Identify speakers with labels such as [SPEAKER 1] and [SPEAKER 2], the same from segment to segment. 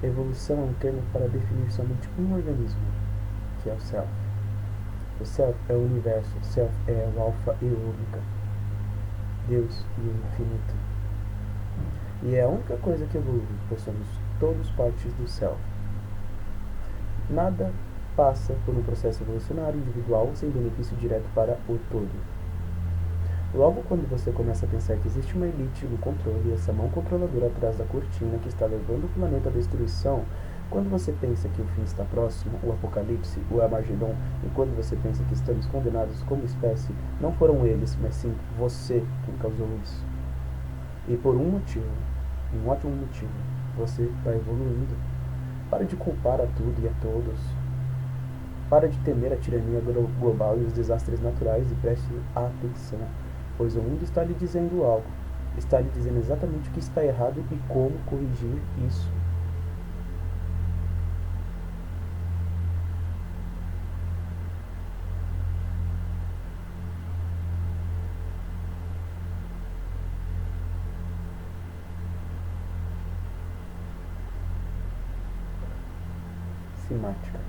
[SPEAKER 1] Evolução é um termo para definir somente um organismo, que é o Self. O Self é o universo, o Self é o alfa e o ômega, Deus e o infinito. E é a única coisa que evolui, pois somos todos partes do Self. Nada passa por um processo evolucionário individual sem benefício direto para o todo. Logo, quando você começa a pensar que existe uma elite no controle, essa mão controladora atrás da cortina que está levando o planeta à destruição, quando você pensa que o fim está próximo, o apocalipse, o Armagedon, e quando você pensa que estamos condenados como espécie, não foram eles, mas sim você quem causou isso. E por um motivo, um ótimo motivo, você está evoluindo. Para de culpar a tudo e a todos. Para de temer a tirania global e os desastres naturais e preste atenção, pois o mundo está lhe dizendo algo. Está lhe dizendo exatamente o que está errado e como corrigir isso. Simática.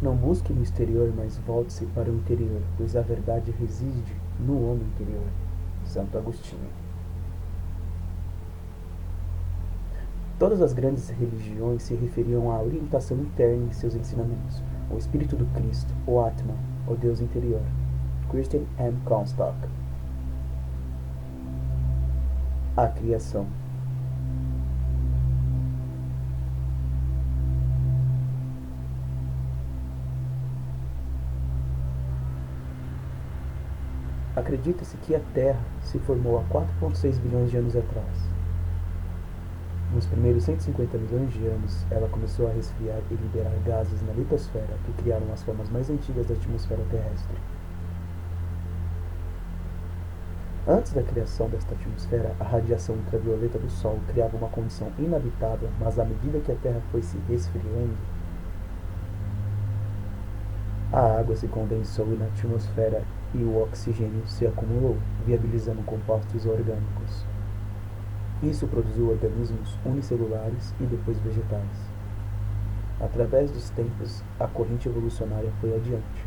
[SPEAKER 1] Não busque no exterior, mas volte-se para o interior, pois a verdade reside no homem interior. Santo Agostinho. Todas as grandes religiões se referiam à orientação interna em seus ensinamentos, o espírito do Cristo, o Atman, o Deus interior. Christian M. Comstock. A criação. Acredita-se que a Terra se formou há 4,6 bilhões de anos atrás. Nos primeiros 150 milhões de anos, ela começou a resfriar e liberar gases na litosfera que criaram as formas mais antigas da atmosfera terrestre. Antes da criação desta atmosfera, a radiação ultravioleta do Sol criava uma condição inabitável, mas à medida que a Terra foi se resfriando, a água se condensou na atmosfera e o oxigênio se acumulou, viabilizando compostos orgânicos. Isso produziu organismos unicelulares e depois vegetais. Através dos tempos, a corrente evolucionária foi adiante.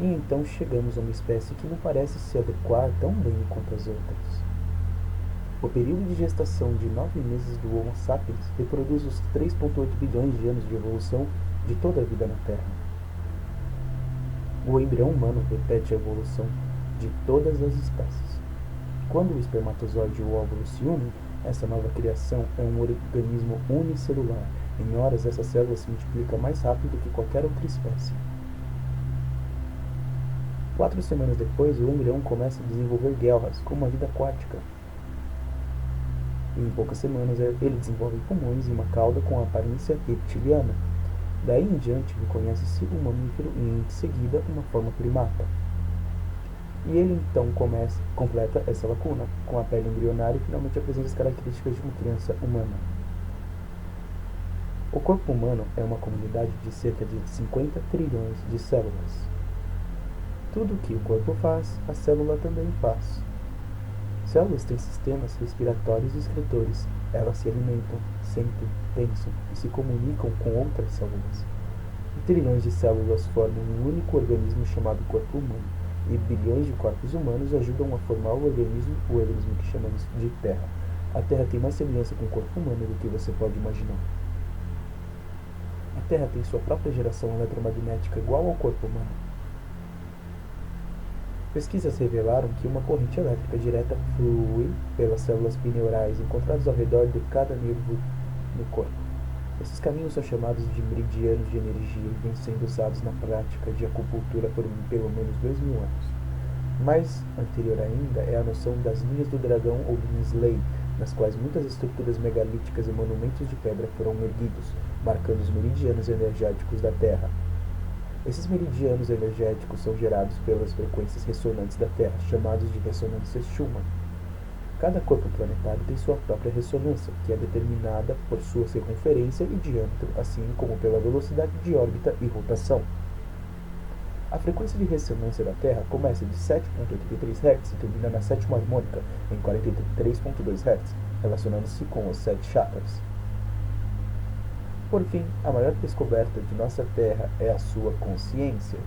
[SPEAKER 1] E então chegamos a uma espécie que não parece se adequar tão bem quanto as outras. O período de gestação de 9 meses do Homo sapiens reproduz os 3,8 bilhões de anos de evolução de toda a vida na Terra. O embrião humano repete a evolução de todas as espécies. Quando o espermatozoide e o óvulo se unem, essa nova criação é um organismo unicelular. Em horas, essa célula se multiplica mais rápido que qualquer outra espécie. 4 semanas depois, o embrião começa a desenvolver guelras, como a vida aquática. E em poucas semanas, ele desenvolve pulmões e uma cauda com aparência reptiliana. Daí em diante, reconhece-se um mamífero e, em seguida, uma forma primata. E ele então completa essa lacuna, com a pele embrionária e finalmente apresenta as características de uma criança humana. O corpo humano é uma comunidade de cerca de 50 trilhões de células. Tudo o que o corpo faz, a célula também faz. Células têm sistemas respiratórios e excretores. Elas se alimentam, sentem, pensam e se comunicam com outras células. E trilhões de células formam um único organismo chamado corpo humano. E bilhões de corpos humanos ajudam a formar o organismo que chamamos de Terra. A Terra tem mais semelhança com o corpo humano do que você pode imaginar. A Terra tem sua própria geração eletromagnética igual ao corpo humano. Pesquisas revelaram que uma corrente elétrica direta flui pelas células bineurais encontradas ao redor de cada nervo no corpo. Esses caminhos são chamados de meridianos de energia e vêm sendo usados na prática de acupuntura por pelo menos 2.000 anos. Mais anterior ainda é a noção das linhas do dragão ou linhas lei, nas quais muitas estruturas megalíticas e monumentos de pedra foram erguidos, marcando os meridianos energéticos da Terra. Esses meridianos energéticos são gerados pelas frequências ressonantes da Terra, chamados de ressonâncias Schumann. Cada corpo planetário tem sua própria ressonância, que é determinada por sua circunferência e diâmetro, assim como pela velocidade de órbita e rotação. A frequência de ressonância da Terra começa de 7,83 Hz e termina na sétima harmônica, em 43,2 Hz, relacionando-se com os 7 chakras. Por fim, a maior descoberta de nossa Terra é a sua consciência.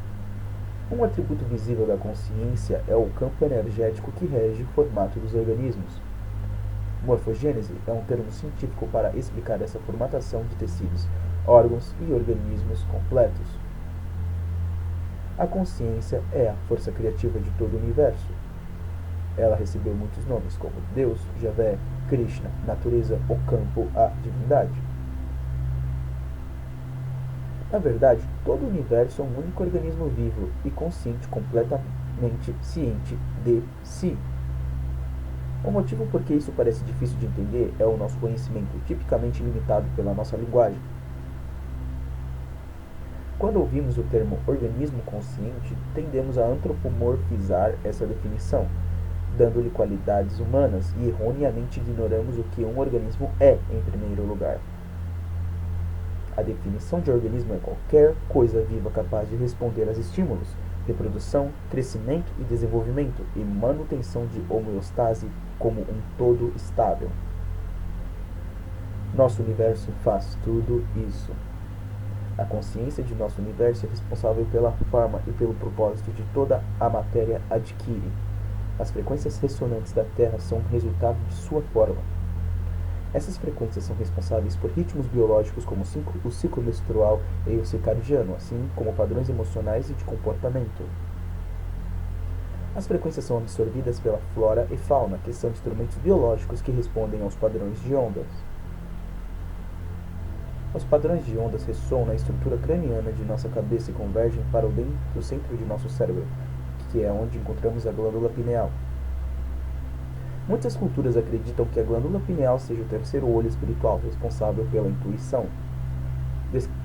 [SPEAKER 1] Um atributo visível da consciência é o campo energético que rege o formato dos organismos. Morfogênese é um termo científico para explicar essa formatação de tecidos, órgãos e organismos completos. A consciência é a força criativa de todo o universo. Ela recebeu muitos nomes, como Deus, Javé, Krishna, natureza, o campo, a divindade. Na verdade, todo o universo é um único organismo vivo e consciente, completamente ciente de si. O motivo por que isso parece difícil de entender é o nosso conhecimento, tipicamente limitado pela nossa linguagem. Quando ouvimos o termo organismo consciente, tendemos a antropomorfizar essa definição, dando-lhe qualidades humanas, e erroneamente ignoramos o que um organismo é, em primeiro lugar. A definição de organismo é qualquer coisa viva capaz de responder a estímulos, reprodução, crescimento e desenvolvimento, e manutenção de homeostase como um todo estável. Nosso universo faz tudo isso. A consciência de nosso universo é responsável pela forma e pelo propósito de toda a matéria adquire. As frequências ressonantes da Terra são resultado de sua forma. Essas frequências são responsáveis por ritmos biológicos como o ciclo menstrual e o circadiano, assim como padrões emocionais e de comportamento. As frequências são absorvidas pela flora e fauna, que são instrumentos biológicos que respondem aos padrões de ondas. Os padrões de ondas ressoam na estrutura craniana de nossa cabeça e convergem para o centro de nosso cérebro, que é onde encontramos a glândula pineal. Muitas culturas acreditam que a glândula pineal seja o terceiro olho espiritual, responsável pela intuição.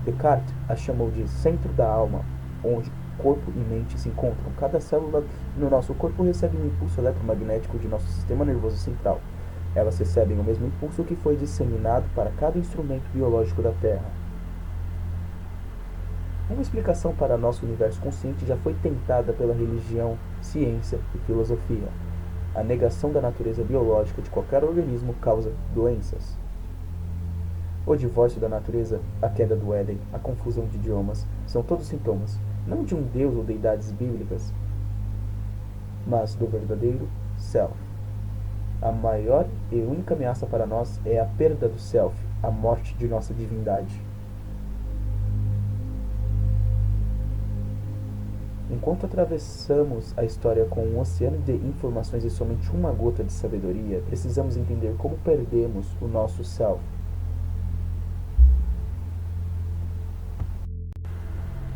[SPEAKER 1] Descartes a chamou de centro da alma, onde corpo e mente se encontram. Cada célula no nosso corpo recebe um impulso eletromagnético de nosso sistema nervoso central. Elas recebem o mesmo impulso que foi disseminado para cada instrumento biológico da Terra. Uma explicação para nosso universo consciente já foi tentada pela religião, ciência e filosofia. A negação da natureza biológica de qualquer organismo causa doenças. O divórcio da natureza, a queda do Éden, a confusão de idiomas, são todos sintomas, não de um deus ou deidades bíblicas, mas do verdadeiro Self. A maior e única ameaça para nós é a perda do Self, a morte de nossa divindade. Enquanto atravessamos a história com um oceano de informações e somente uma gota de sabedoria, precisamos entender como perdemos o nosso Self.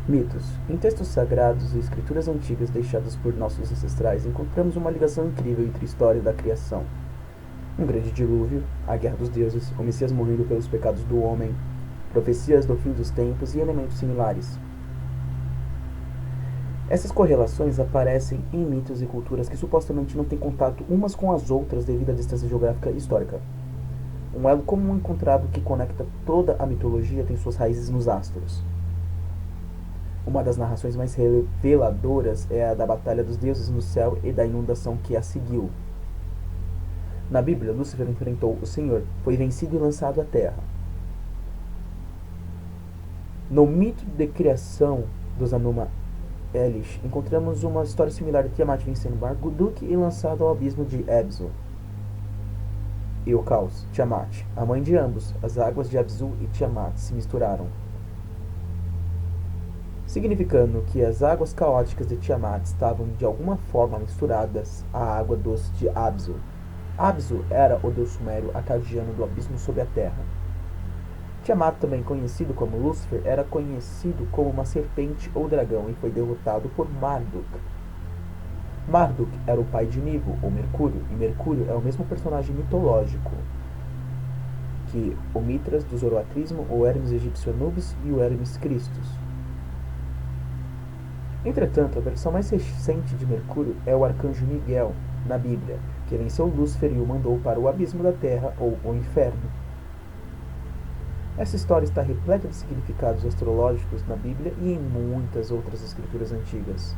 [SPEAKER 1] Mitos. Em textos sagrados e escrituras antigas deixadas por nossos ancestrais, encontramos uma ligação incrível entre a história da criação. Um grande dilúvio, a guerra dos deuses, o Messias morrendo pelos pecados do homem, profecias do fim dos tempos e elementos similares. Essas correlações aparecem em mitos e culturas que supostamente não têm contato umas com as outras devido à distância geográfica e histórica. Um elo comum encontrado que conecta toda a mitologia tem suas raízes nos astros. Uma das narrações mais reveladoras é a da batalha dos deuses no céu e da inundação que a seguiu. Na Bíblia, Lúcifer enfrentou o Senhor, foi vencido e lançado à terra. No mito de criação dos Anuma Elish, encontramos uma história similar de Tiamat vencendo Marduk e lançado ao abismo de Abzu. E o caos, Tiamat, a mãe de ambos, as águas de Abzu e Tiamat se misturaram, significando que as águas caóticas de Tiamat estavam de alguma forma misturadas à água doce de Abzu. Abzu era o deus sumério acadiano do abismo sob a terra. Tiamat, também conhecido como Lúcifer, era conhecido como uma serpente ou dragão e foi derrotado por Marduk. Marduk era o pai de Nibo, ou Mercúrio, e Mercúrio é o mesmo personagem mitológico que o Mitras do Zoroatrismo, o Hermes egípcio Anubis e o Hermes Christus. Entretanto, a versão mais recente de Mercúrio é o arcanjo Miguel, na Bíblia, que venceu Lúcifer e o mandou para o abismo da terra ou o inferno. Essa história está repleta de significados astrológicos na Bíblia e em muitas outras escrituras antigas.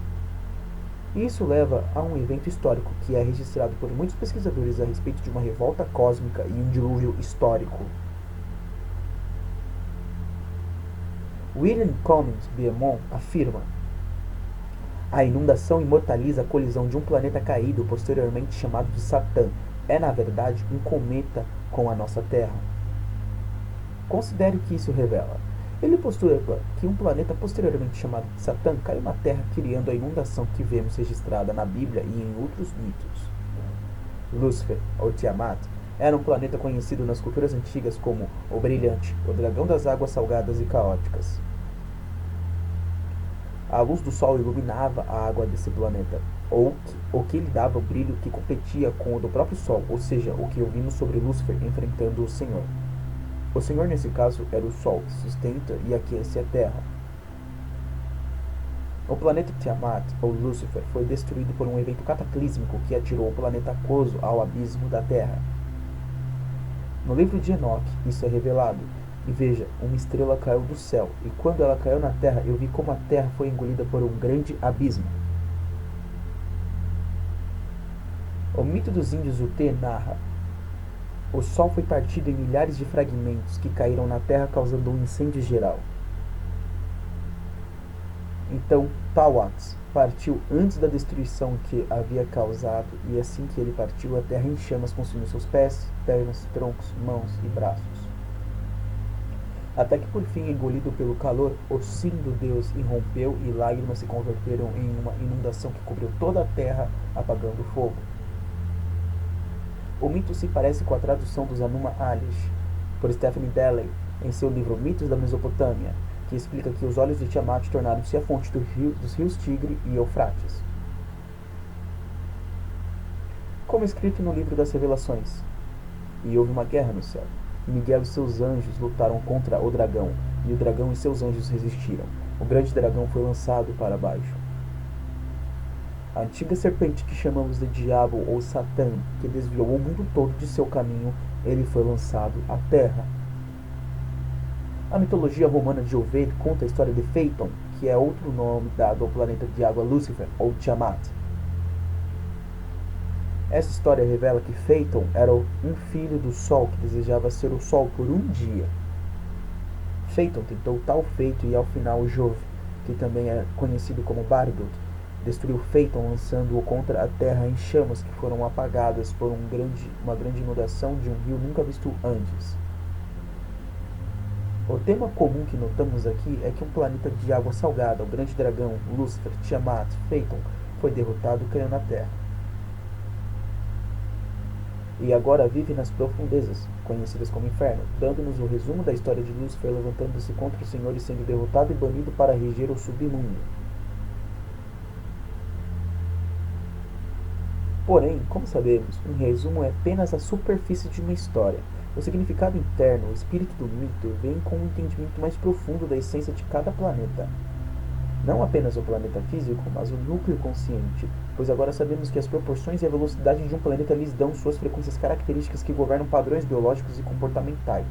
[SPEAKER 1] E isso leva a um evento histórico que é registrado por muitos pesquisadores a respeito de uma revolta cósmica e um dilúvio histórico. William Collins Beaumont afirma: a inundação imortaliza a colisão de um planeta caído, posteriormente chamado de Satã. É, na verdade, um cometa com a nossa Terra. Considere o que isso revela. Ele postula que um planeta posteriormente chamado de Satã caiu na Terra, criando a inundação que vemos registrada na Bíblia e em outros mitos. Lúcifer, ou Tiamat, era um planeta conhecido nas culturas antigas como o Brilhante, o dragão das águas salgadas e caóticas. A luz do sol iluminava a água desse planeta, o que lhe dava o brilho que competia com o do próprio sol, ou seja, o que ouvimos sobre Lúcifer enfrentando o Senhor. O Senhor, nesse caso, era o Sol, que sustenta e aquece a Terra. O planeta Tiamat, ou Lúcifer, foi destruído por um evento cataclísmico que atirou o planeta aquoso ao abismo da Terra. No livro de Enoque, isso é revelado. E veja, uma estrela caiu do céu, e quando ela caiu na Terra, eu vi como a Terra foi engolida por um grande abismo. O mito dos índios Ute narra: o Sol foi partido em milhares de fragmentos que caíram na Terra, causando um incêndio geral. Então Tawats partiu antes da destruição que havia causado, e assim que ele partiu, a terra em chamas consumiu seus pés, pernas, troncos, mãos e braços. Até que por fim, engolido pelo calor, o sim do Deus irrompeu e lágrimas se converteram em uma inundação que cobriu toda a terra, apagando o fogo. O mito se parece com a tradução dos Anuma Alish, por Stephanie Dalley, em seu livro Mitos da Mesopotâmia, que explica que os olhos de Tiamat tornaram-se a fonte dos rios Tigre e Eufrates. Como escrito no livro das Revelações: e houve uma guerra no céu, e Miguel e seus anjos lutaram contra o dragão, e o dragão e seus anjos resistiram. O grande dragão foi lançado para baixo. A antiga serpente que chamamos de Diabo ou Satã, que desviou o mundo todo de seu caminho, ele foi lançado à terra. A mitologia romana de Ovid conta a história de Phaeton, que é outro nome dado ao planeta de água Lúcifer, ou Tiamat. Essa história revela que Phaeton era um filho do Sol que desejava ser o Sol por um dia. Phaeton tentou tal feito e ao final Jove, que também é conhecido como Bardot, destruiu Phaeton lançando-o contra a terra em chamas que foram apagadas por uma grande inundação de um rio nunca visto antes. O tema comum que notamos aqui é que um planeta de água salgada, o grande dragão, Lúcifer, Tiamat, Phaeton, foi derrotado e caiu na terra. E agora vive nas profundezas, conhecidas como inferno, dando-nos o resumo da história de Lúcifer levantando-se contra o Senhor e sendo derrotado e banido para reger o submundo. Porém, como sabemos, um resumo é apenas a superfície de uma história. O significado interno, o espírito do mito, vem com um entendimento mais profundo da essência de cada planeta. Não apenas o planeta físico, mas o núcleo consciente, pois agora sabemos que as proporções e a velocidade de um planeta lhes dão suas frequências características que governam padrões biológicos e comportamentais.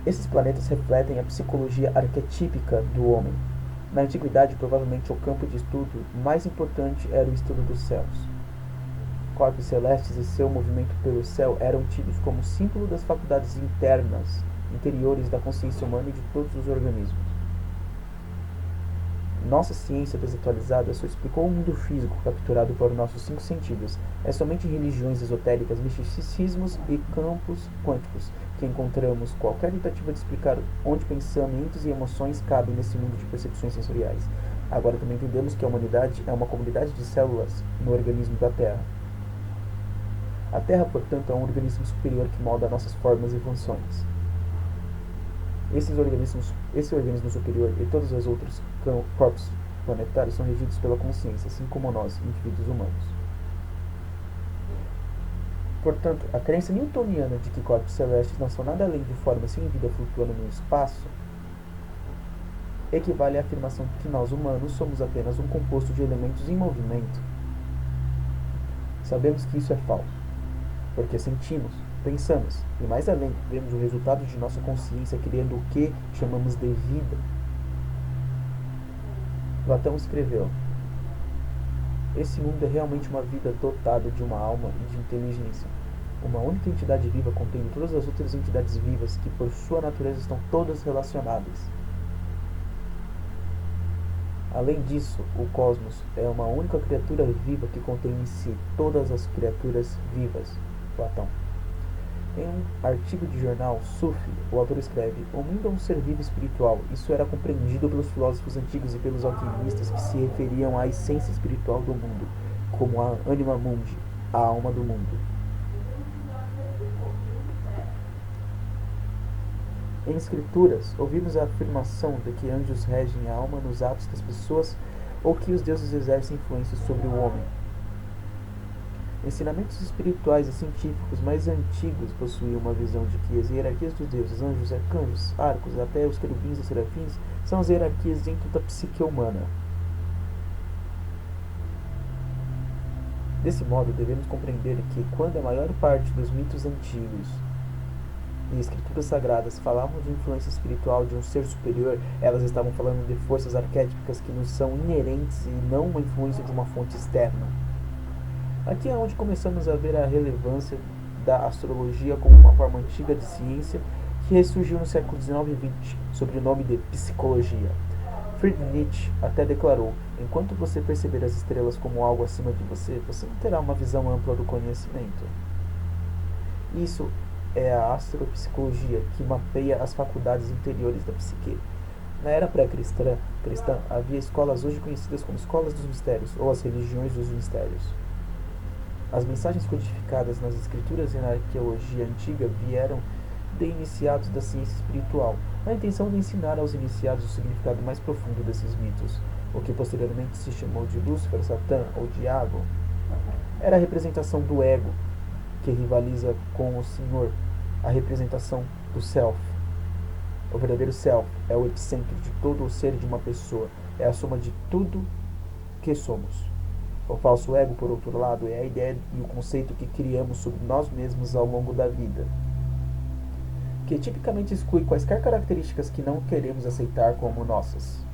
[SPEAKER 1] Esses planetas refletem a psicologia arquetípica do homem. Na antiguidade, provavelmente o campo de estudo mais importante era o estudo dos céus. Corpos celestes e seu movimento pelo céu eram tidos como símbolo das faculdades interiores da consciência humana e de todos os organismos. Nossa ciência desatualizada só explicou o mundo físico capturado por nossos 5 sentidos. É somente em religiões esotéricas, misticismos e campos quânticos que encontramos qualquer tentativa de explicar onde pensamentos e emoções cabem nesse mundo de percepções sensoriais. Agora também entendemos que a humanidade é uma comunidade de células no organismo da Terra. A Terra, portanto, é um organismo superior que molda nossas formas e funções. Esse organismo superior e todos os outros corpos planetários são regidos pela consciência, assim como nós, indivíduos humanos. Portanto, a crença newtoniana de que corpos celestes não são nada além de formas sem vida flutuando no espaço equivale à afirmação de que nós, humanos, somos apenas um composto de elementos em movimento. Sabemos que isso é falso, porque sentimos, pensamos e, mais além, vemos o resultado de nossa consciência criando o que chamamos de vida. Platão escreveu: esse mundo é realmente uma vida dotada de uma alma e de inteligência. Uma única entidade viva contém todas as outras entidades vivas que, por sua natureza, estão todas relacionadas. Além disso, o cosmos é uma única criatura viva que contém em si todas as criaturas vivas. Platão. Em um artigo de jornal, Sufi, o autor escreve: o mundo é um ser vivo espiritual. Isso era compreendido pelos filósofos antigos e pelos alquimistas que se referiam à essência espiritual do mundo, como a anima mundi, a alma do mundo. Em escrituras, ouvimos a afirmação de que anjos regem a alma nos atos das pessoas ou que os deuses exercem influência sobre o homem. Ensinamentos espirituais e científicos mais antigos possuíam uma visão de que as hierarquias dos deuses, anjos, arcanjos, arcos, até os querubins e serafins, são as hierarquias dentro da psique humana. Desse modo, devemos compreender que, quando a maior parte dos mitos antigos e escrituras sagradas falavam de influência espiritual de um ser superior, elas estavam falando de forças arquétipicas que nos são inerentes e não uma influência de uma fonte externa. Aqui é onde começamos a ver a relevância da astrologia como uma forma antiga de ciência que ressurgiu no século XIX e XX, sob o nome de psicologia. Friedrich Nietzsche até declarou: enquanto você perceber as estrelas como algo acima de você, você não terá uma visão ampla do conhecimento. Isso é a astropsicologia, que mapeia as faculdades interiores da psique. Na era pré-cristã, havia escolas hoje conhecidas como escolas dos mistérios, ou as religiões dos mistérios. As mensagens codificadas nas escrituras e na arqueologia antiga vieram de iniciados da ciência espiritual, na intenção de ensinar aos iniciados o significado mais profundo desses mitos, o que posteriormente se chamou de Lúcifer, Satã ou Diabo. Era a representação do ego, que rivaliza com o Senhor, a representação do Self. O verdadeiro Self é o epicentro de todo o ser de uma pessoa, é a soma de tudo que somos. O falso ego, por outro lado, é a ideia e o conceito que criamos sobre nós mesmos ao longo da vida, que tipicamente exclui quaisquer características que não queremos aceitar como nossas.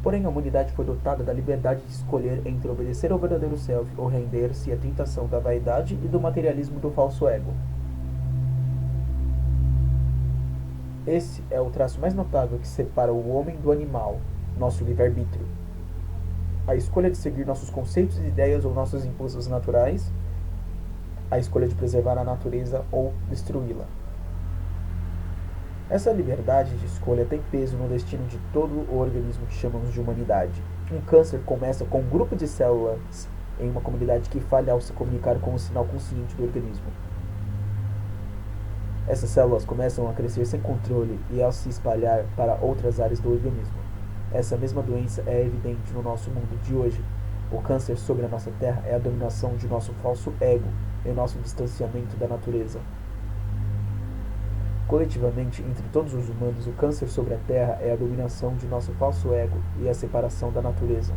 [SPEAKER 1] Porém, a humanidade foi dotada da liberdade de escolher entre obedecer ao verdadeiro Self ou render-se à tentação da vaidade e do materialismo do falso ego. Esse é o traço mais notável que separa o homem do animal, nosso livre-arbítrio. A escolha de seguir nossos conceitos e ideias ou nossos impulsos naturais, a escolha de preservar a natureza ou destruí-la. Essa liberdade de escolha tem peso no destino de todo o organismo que chamamos de humanidade. Um câncer começa com um grupo de células em uma comunidade que falha ao se comunicar com o sinal consciente do organismo. Essas células começam a crescer sem controle e ao se espalhar para outras áreas do organismo. Essa mesma doença é evidente no nosso mundo de hoje. O câncer sobre a nossa terra é a dominação de nosso falso ego e o nosso distanciamento da natureza. Coletivamente, entre todos os humanos, o câncer sobre a terra é a dominação de nosso falso ego e a separação da natureza.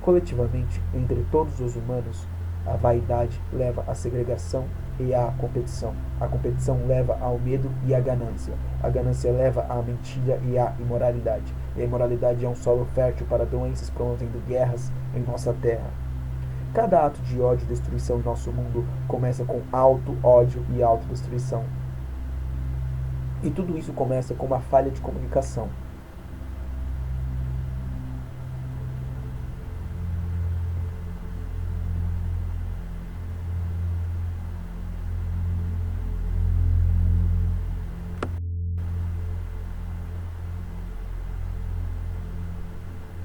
[SPEAKER 1] Coletivamente, entre todos os humanos, a vaidade leva à segregação e à competição. A competição leva ao medo e à ganância. A ganância leva à mentira e à imoralidade. E a imoralidade é um solo fértil para doenças promovendo guerras em nossa terra. Cada ato de ódio e destruição em nosso mundo começa com auto-ódio e autodestruição. E tudo isso começa com uma falha de comunicação.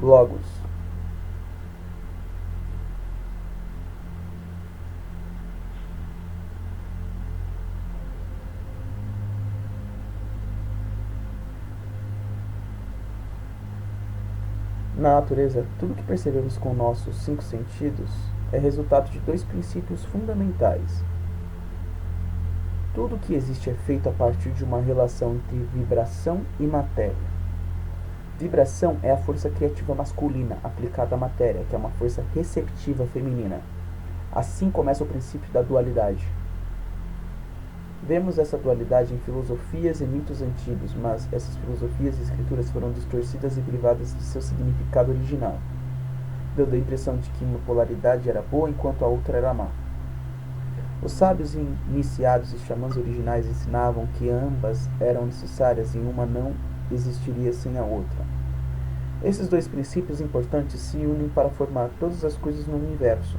[SPEAKER 1] Logos. Na natureza, tudo que percebemos com nossos 5 sentidos é resultado de 2 princípios fundamentais. Tudo que existe é feito a partir de uma relação entre vibração e matéria. Vibração é a força criativa masculina aplicada à matéria, que é uma força receptiva feminina. Assim começa o princípio da dualidade. Vemos essa dualidade em filosofias e mitos antigos, mas essas filosofias e escrituras foram distorcidas e privadas de seu significado original, dando a impressão de que uma polaridade era boa enquanto a outra era má. Os sábios iniciados e xamãs originais ensinavam que ambas eram necessárias e uma não existiria sem a outra. Esses dois princípios importantes se unem para formar todas as coisas no universo.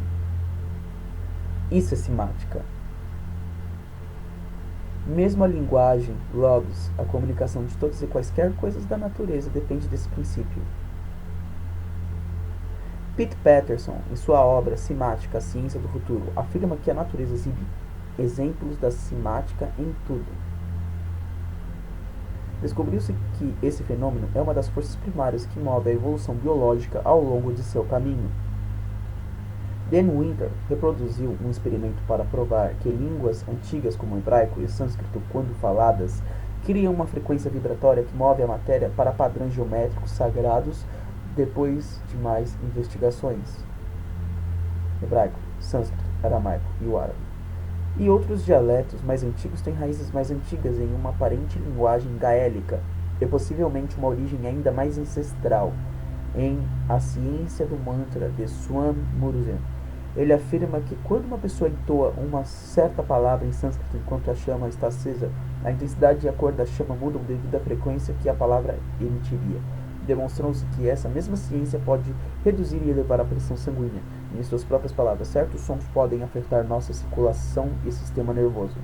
[SPEAKER 1] Isso é simática. Mesmo a linguagem, logos, a comunicação de todas e quaisquer coisas da natureza depende desse princípio. Pete Patterson, em sua obra Simática, a Ciência do Futuro, afirma que a natureza exibe exemplos da simática em tudo. Descobriu-se que esse fenômeno é uma das forças primárias que move a evolução biológica ao longo de seu caminho. Dan Winter reproduziu um experimento para provar que línguas antigas como o hebraico e o sânscrito, quando faladas, criam uma frequência vibratória que move a matéria para padrões geométricos sagrados depois de mais investigações. Hebraico, sânscrito, aramaico e o árabe. E outros dialetos mais antigos têm raízes mais antigas em uma aparente linguagem gaélica e possivelmente uma origem ainda mais ancestral em A Ciência do Mantra de Swami Murugan. Ele afirma que quando uma pessoa entoa uma certa palavra em sânscrito enquanto a chama está acesa, a intensidade e a cor da chama mudam devido à frequência que a palavra emitiria. Demonstrou-se que essa mesma ciência pode reduzir e elevar a pressão sanguínea. Em suas próprias palavras, certos sons podem afetar nossa circulação e sistema nervoso.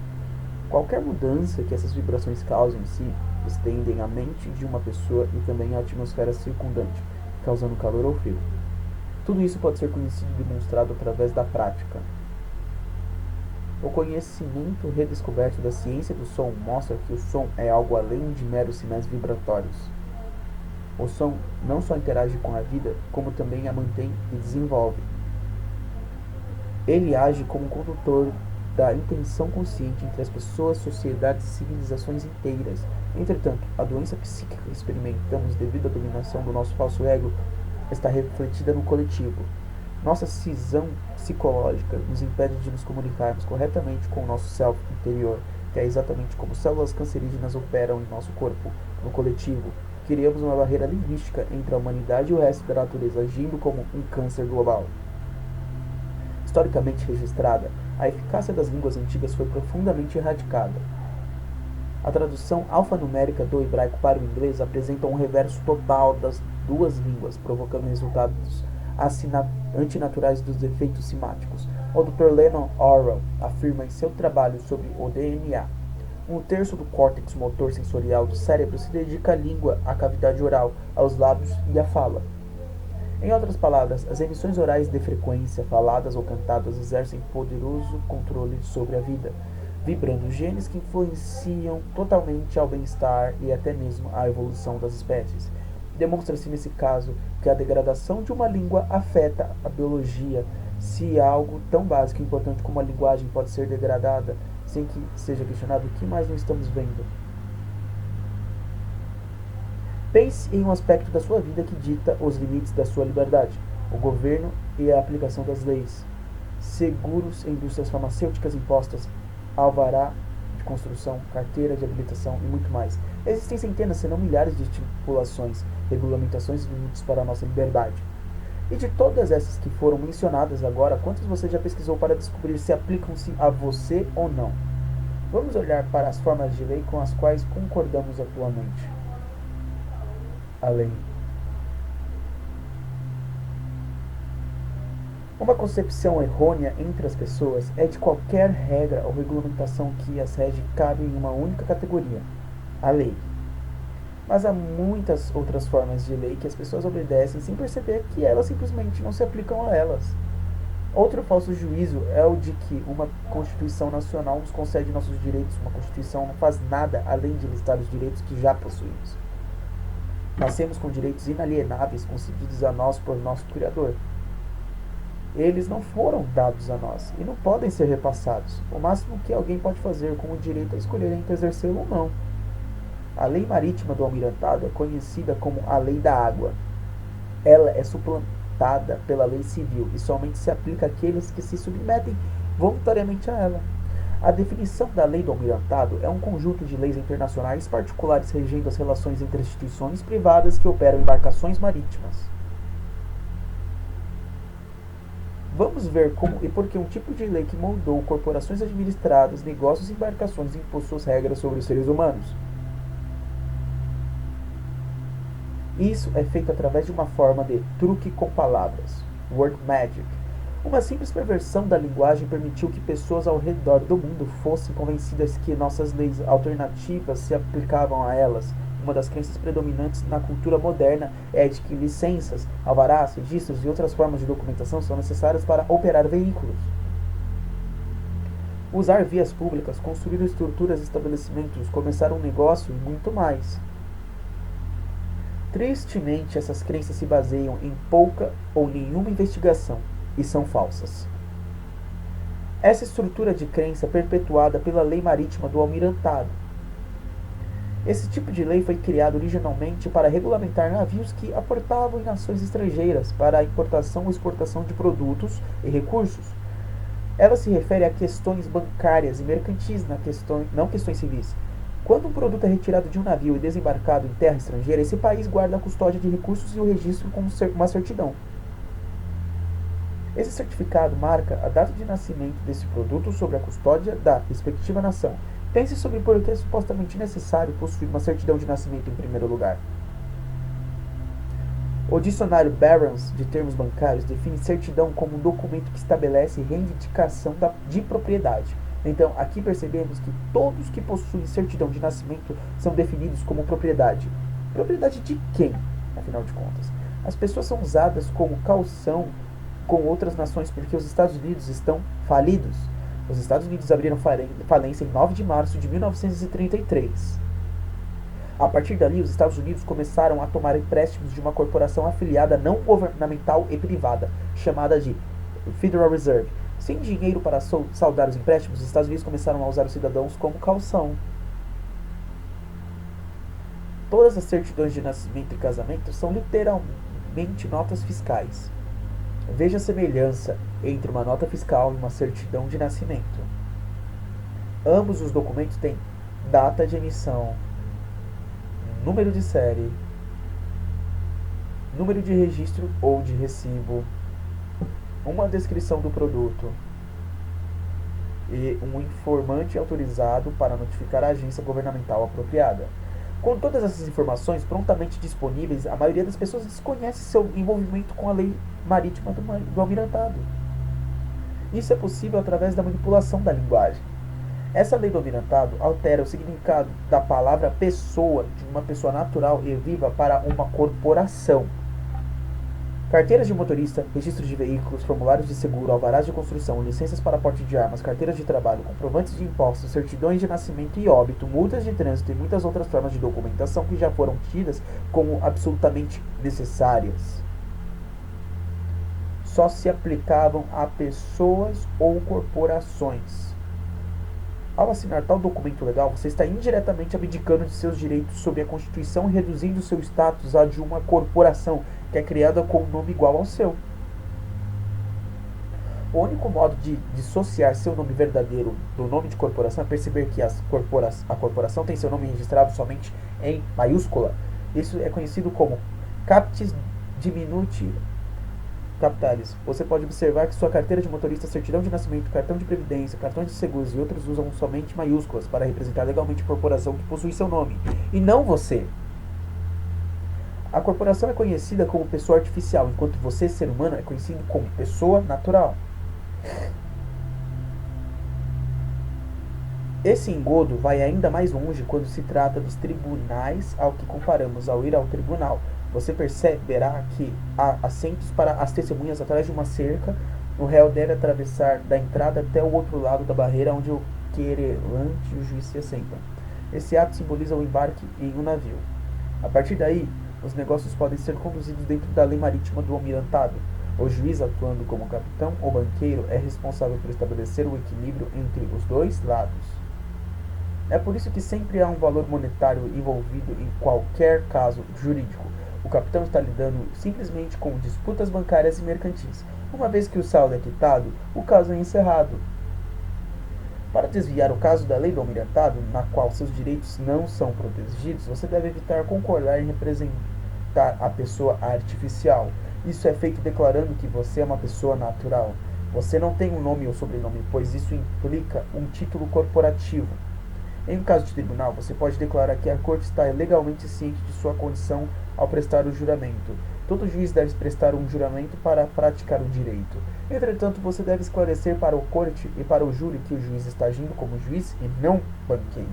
[SPEAKER 1] Qualquer mudança que essas vibrações causem em si, estendem a mente de uma pessoa e também a atmosfera circundante, causando calor ou frio. Tudo isso pode ser conhecido e demonstrado através da prática. O conhecimento redescoberto da ciência do som mostra que o som é algo além de meros sinais vibratórios. O som não só interage com a vida, como também a mantém e desenvolve. Ele age como condutor da intenção consciente entre as pessoas, sociedades e civilizações inteiras. Entretanto, a doença psíquica que experimentamos devido à dominação do nosso falso ego está refletida no coletivo. Nossa cisão psicológica nos impede de nos comunicarmos corretamente com o nosso self interior, que é exatamente como células cancerígenas operam em nosso corpo. No coletivo, criamos uma barreira linguística entre a humanidade e o resto da natureza, agindo como um câncer global. Historicamente registrada, a eficácia das línguas antigas foi profundamente erradicada. A tradução alfanumérica do hebraico para o inglês apresenta um reverso total das duas línguas, provocando resultados antinaturais dos efeitos simáticos. O Dr. Lennon Orwell afirma em seu trabalho sobre o DNA: um terço do córtex motor sensorial do cérebro se dedica à língua, à cavidade oral, aos lábios e à fala. Em outras palavras, as emissões orais de frequência, faladas ou cantadas, exercem poderoso controle sobre a vida, vibrando genes que influenciam totalmente ao bem-estar e até mesmo à evolução das espécies. Demonstra-se nesse caso que a degradação de uma língua afeta a biologia, se algo tão básico e importante como a linguagem pode ser degradada, sem que seja questionado o que mais não estamos vendo. Pense em um aspecto da sua vida que dita os limites da sua liberdade: o governo e a aplicação das leis, seguros, indústrias farmacêuticas impostas, alvará de construção, carteira de habilitação e muito mais. Existem centenas, se não milhares de estipulações, regulamentações e limites para a nossa liberdade. E de todas essas que foram mencionadas agora, quantas você já pesquisou para descobrir se aplicam-se a você ou não? Vamos olhar para as formas de lei com as quais concordamos atualmente. A lei. Uma concepção errônea entre as pessoas é de qualquer regra ou regulamentação que as rege cabe em uma única categoria: a lei. Mas há muitas outras formas de lei que as pessoas obedecem sem perceber que elas simplesmente não se aplicam a elas. Outro falso juízo é o de que uma Constituição Nacional nos concede nossos direitos. Uma Constituição não faz nada além de listar os direitos que já possuímos. Nascemos com direitos inalienáveis concedidos a nós por nosso Criador. Eles não foram dados a nós e não podem ser repassados. O máximo que alguém pode fazer com o direito é escolher entre exercê-lo ou não. A lei marítima do almirantado é conhecida como a lei da água. Ela é suplantada pela lei civil e somente se aplica àqueles que se submetem voluntariamente a ela. A definição da lei do almirantado é um conjunto de leis internacionais particulares regendo as relações entre instituições privadas que operam embarcações marítimas. Vamos ver como e por que um tipo de lei que moldou corporações administradas, negócios e embarcações impôs suas regras sobre os seres humanos. Isso é feito através de uma forma de truque com palavras, word magic. Uma simples perversão da linguagem permitiu que pessoas ao redor do mundo fossem convencidas que nossas leis alternativas se aplicavam a elas. Uma das crenças predominantes na cultura moderna é a de que licenças, alvarás, registros e outras formas de documentação são necessárias para operar veículos. Usar vias públicas, construir estruturas e estabelecimentos, começar um negócio e muito mais. Tristemente, essas crenças se baseiam em pouca ou nenhuma investigação e são falsas. Essa estrutura de crença é perpetuada pela lei marítima do almirantado. Esse tipo de lei foi criado originalmente para regulamentar navios que aportavam em nações estrangeiras para a importação ou exportação de produtos e recursos. Ela se refere a questões bancárias e mercantis, não questões civis. Quando um produto é retirado de um navio e desembarcado em terra estrangeira, esse país guarda a custódia de recursos e o registro com uma certidão. Esse certificado marca a data de nascimento desse produto sob a custódia da respectiva nação. Pense sobre por que é supostamente necessário possuir uma certidão de nascimento em primeiro lugar. O dicionário Barron's de termos bancários define certidão como um documento que estabelece reivindicação de propriedade. Então, aqui percebemos que todos que possuem certidão de nascimento são definidos como propriedade. Propriedade de quem, afinal de contas? As pessoas são usadas como calção com outras nações porque os Estados Unidos estão falidos. Os Estados Unidos abriram falência em 9 de março de 1933. A partir dali, os Estados Unidos começaram a tomar empréstimos de uma corporação afiliada não governamental e privada, chamada de Federal Reserve. Sem dinheiro para saldar os empréstimos, os Estados Unidos começaram a usar os cidadãos como calção. Todas as certidões de nascimento e casamento são literalmente notas fiscais. Veja a semelhança entre uma nota fiscal e uma certidão de nascimento. Ambos os documentos têm data de emissão, número de série, número de registro ou de recibo, uma descrição do produto e um informante autorizado para notificar a agência governamental apropriada. Com todas essas informações prontamente disponíveis, a maioria das pessoas desconhece seu envolvimento com a lei marítima do almirantado. Isso é possível através da manipulação da linguagem. Essa lei do almirantado altera o significado da palavra pessoa de uma pessoa natural e viva para uma corporação. Carteiras de motorista, registros de veículos, formulários de seguro, alvarás de construção, licenças para porte de armas, carteiras de trabalho, comprovantes de impostos, certidões de nascimento e óbito, multas de trânsito e muitas outras formas de documentação que já foram tidas como absolutamente necessárias. Só se aplicavam a pessoas ou corporações. Ao assinar tal documento legal, você está indiretamente abdicando de seus direitos sob a Constituição e reduzindo seu status a de uma corporação que é criada com um nome igual ao seu. O único modo de dissociar seu nome verdadeiro do nome de corporação é perceber que a corporação tem seu nome registrado somente em maiúscula. Isso é conhecido como captis diminuti capitalis. Você pode observar que sua carteira de motorista, certidão de nascimento, cartão de previdência, cartões de seguros e outros usam somente maiúsculas para representar legalmente a corporação que possui seu nome, e não você. A corporação é conhecida como pessoa artificial, enquanto você, ser humano, é conhecido como pessoa natural. Esse engodo vai ainda mais longe quando se trata dos tribunais ao que comparamos ao ir ao tribunal. Você perceberá que há assentos para as testemunhas atrás de uma cerca. O réu deve atravessar da entrada até o outro lado da barreira onde o querelante e o juiz se assentam. Esse ato simboliza o embarque em um navio. A partir daí, os negócios podem ser conduzidos dentro da lei marítima do almirantado. O juiz, atuando como capitão ou banqueiro, é responsável por estabelecer o equilíbrio entre os dois lados. É por isso que sempre há um valor monetário envolvido em qualquer caso jurídico. O capitão está lidando simplesmente com disputas bancárias e mercantis. Uma vez que o saldo é quitado, o caso é encerrado. Para desviar o caso da lei do almirantado, na qual seus direitos não são protegidos, você deve evitar concordar em representar a pessoa artificial. Isso é feito declarando que você é uma pessoa natural. Você não tem um nome ou sobrenome, pois isso implica um título corporativo. Em um caso de tribunal, você pode declarar que a corte está legalmente ciente de sua condição ao prestar o juramento. Todo juiz deve prestar um juramento para praticar o direito. Entretanto, você deve esclarecer para o corte e para o júri que o juiz está agindo como juiz e não banqueiro.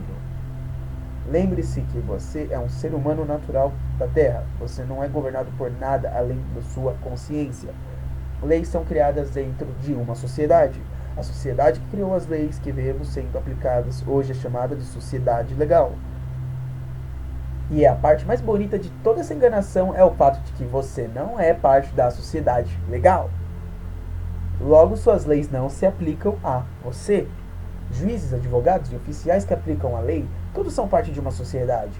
[SPEAKER 1] Lembre-se que você é um ser humano natural da Terra. Você não é governado por nada além da sua consciência. Leis são criadas dentro de uma sociedade. A sociedade que criou as leis que vemos sendo aplicadas hoje é chamada de sociedade legal. E a parte mais bonita de toda essa enganação é o fato de que você não é parte da sociedade legal. Logo, suas leis não se aplicam a você. Juízes, advogados e oficiais que aplicam a lei, todos são parte de uma sociedade.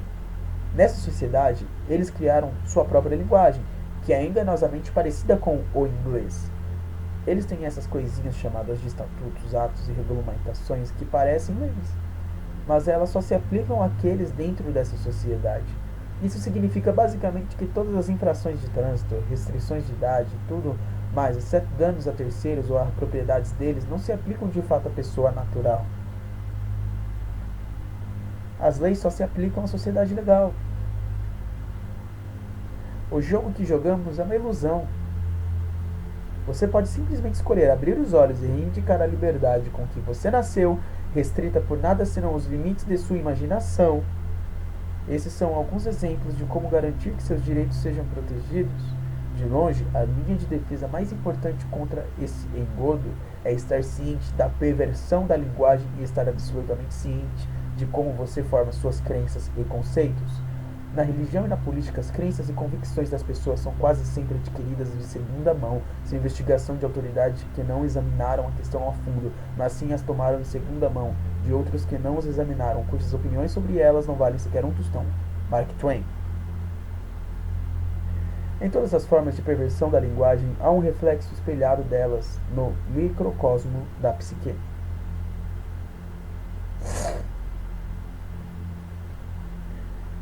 [SPEAKER 1] Nessa sociedade, eles criaram sua própria linguagem, que é enganosamente parecida com o inglês. Eles têm essas coisinhas chamadas de estatutos, atos e regulamentações que parecem leis, mas elas só se aplicam àqueles dentro dessa sociedade. Isso significa basicamente que todas as infrações de trânsito, restrições de idade, tudo mais, exceto danos a terceiros ou a propriedades deles, não se aplicam de fato à pessoa natural. As leis só se aplicam à sociedade legal. O jogo que jogamos é uma ilusão. Você pode simplesmente escolher abrir os olhos e reivindicar a liberdade com que você nasceu, restrita por nada senão os limites de sua imaginação. Esses são alguns exemplos de como garantir que seus direitos sejam protegidos. De longe, a linha de defesa mais importante contra esse engodo é estar ciente da perversão da linguagem e estar absolutamente ciente de como você forma suas crenças e conceitos. Na religião e na política, as crenças e convicções das pessoas são quase sempre adquiridas de segunda mão, sem investigação de autoridades que não examinaram a questão a fundo, mas sim as tomaram em segunda mão, de outros que não as examinaram, cujas opiniões sobre elas não valem sequer um tostão. Mark Twain. Em todas as formas de perversão da linguagem, há um reflexo espelhado delas no microcosmo da psique.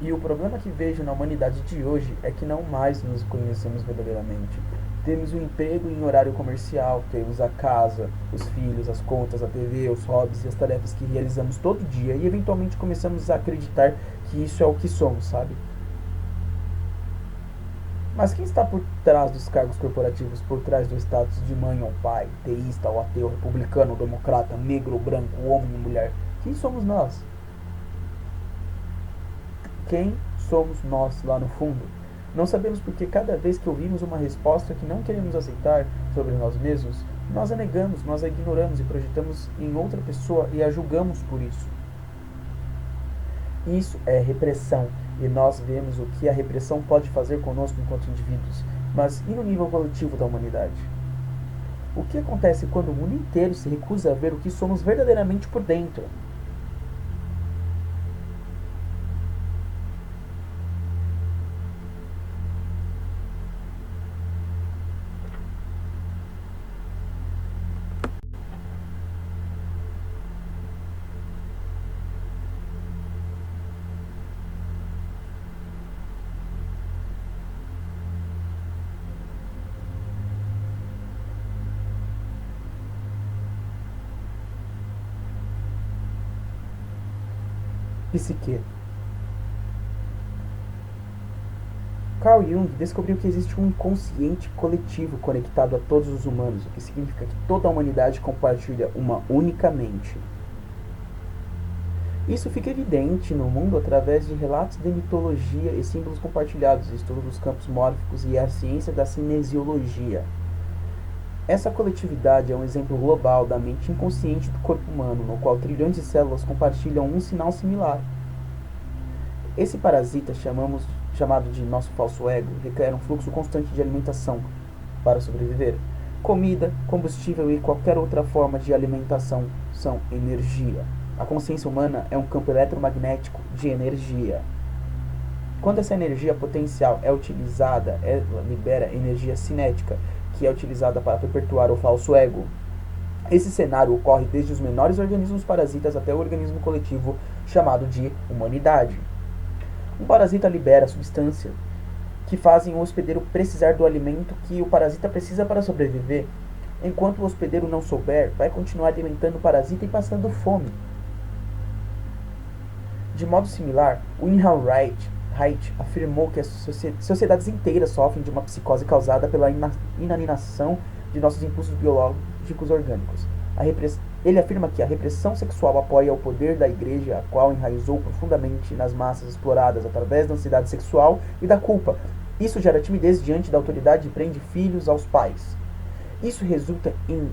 [SPEAKER 1] E o problema que vejo na humanidade de hoje é que não mais nos conhecemos verdadeiramente. Temos o emprego em horário comercial, temos a casa, os filhos, as contas, a TV, os hobbies e as tarefas que realizamos todo dia e eventualmente começamos a acreditar que isso é o que somos, sabe? Mas quem está por trás dos cargos corporativos, por trás do status de mãe ou pai, teísta ou ateu, republicano ou democrata, negro ou branco, homem ou mulher? Quem somos nós? Quem somos nós lá no fundo? Não sabemos porque cada vez que ouvimos uma resposta que não queremos aceitar sobre nós mesmos, nós a negamos, nós a ignoramos e projetamos em outra pessoa e a julgamos por isso. Isso é repressão, e nós vemos o que a repressão pode fazer conosco enquanto indivíduos, mas e no nível coletivo da humanidade? O que acontece quando o mundo inteiro se recusa a ver o que somos verdadeiramente por dentro? Psique. Carl Jung descobriu que existe um inconsciente coletivo conectado a todos os humanos, o que significa que toda a humanidade compartilha uma única mente. Isso fica evidente no mundo através de relatos de mitologia e símbolos compartilhados, estudo dos campos mórficos e a ciência da cinesiologia. Essa coletividade é um exemplo global da mente inconsciente do corpo humano, no qual trilhões de células compartilham um sinal similar. Esse parasita, chamado de nosso falso ego, requer um fluxo constante de alimentação. para sobreviver. Comida, combustível e qualquer outra forma de alimentação são energia. A consciência humana é um campo eletromagnético de energia. Quando essa energia potencial é utilizada, ela libera energia cinética, que é utilizada para perpetuar o falso ego. Esse cenário ocorre desde os menores organismos parasitas até o organismo coletivo chamado de humanidade. Um parasita libera substância que fazem o hospedeiro precisar do alimento que o parasita precisa para sobreviver. Enquanto o hospedeiro não souber, vai continuar alimentando o parasita e passando fome. De modo similar, Wilhelm Reich afirmou que as sociedades inteiras sofrem de uma psicose causada pela inanição de nossos impulsos biológicos orgânicos. Ele afirma que a repressão sexual apoia o poder da igreja, a qual enraizou profundamente nas massas exploradas através da ansiedade sexual e da culpa. Isso gera timidez diante da autoridade e prende filhos aos pais. Isso resulta em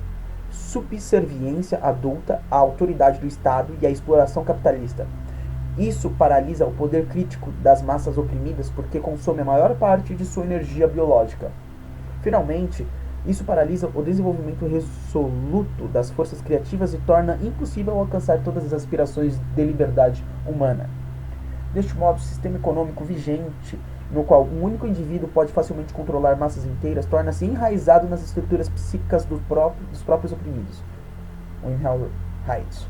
[SPEAKER 1] subserviência adulta à autoridade do Estado e à exploração capitalista. Isso paralisa o poder crítico das massas oprimidas porque consome a maior parte de sua energia biológica. Finalmente, isso paralisa o desenvolvimento resoluto das forças criativas e torna impossível alcançar todas as aspirações de liberdade humana. Deste modo, o sistema econômico vigente, no qual um único indivíduo pode facilmente controlar massas inteiras, torna-se enraizado nas estruturas psíquicas dos próprios oprimidos. Wilhelm Reich.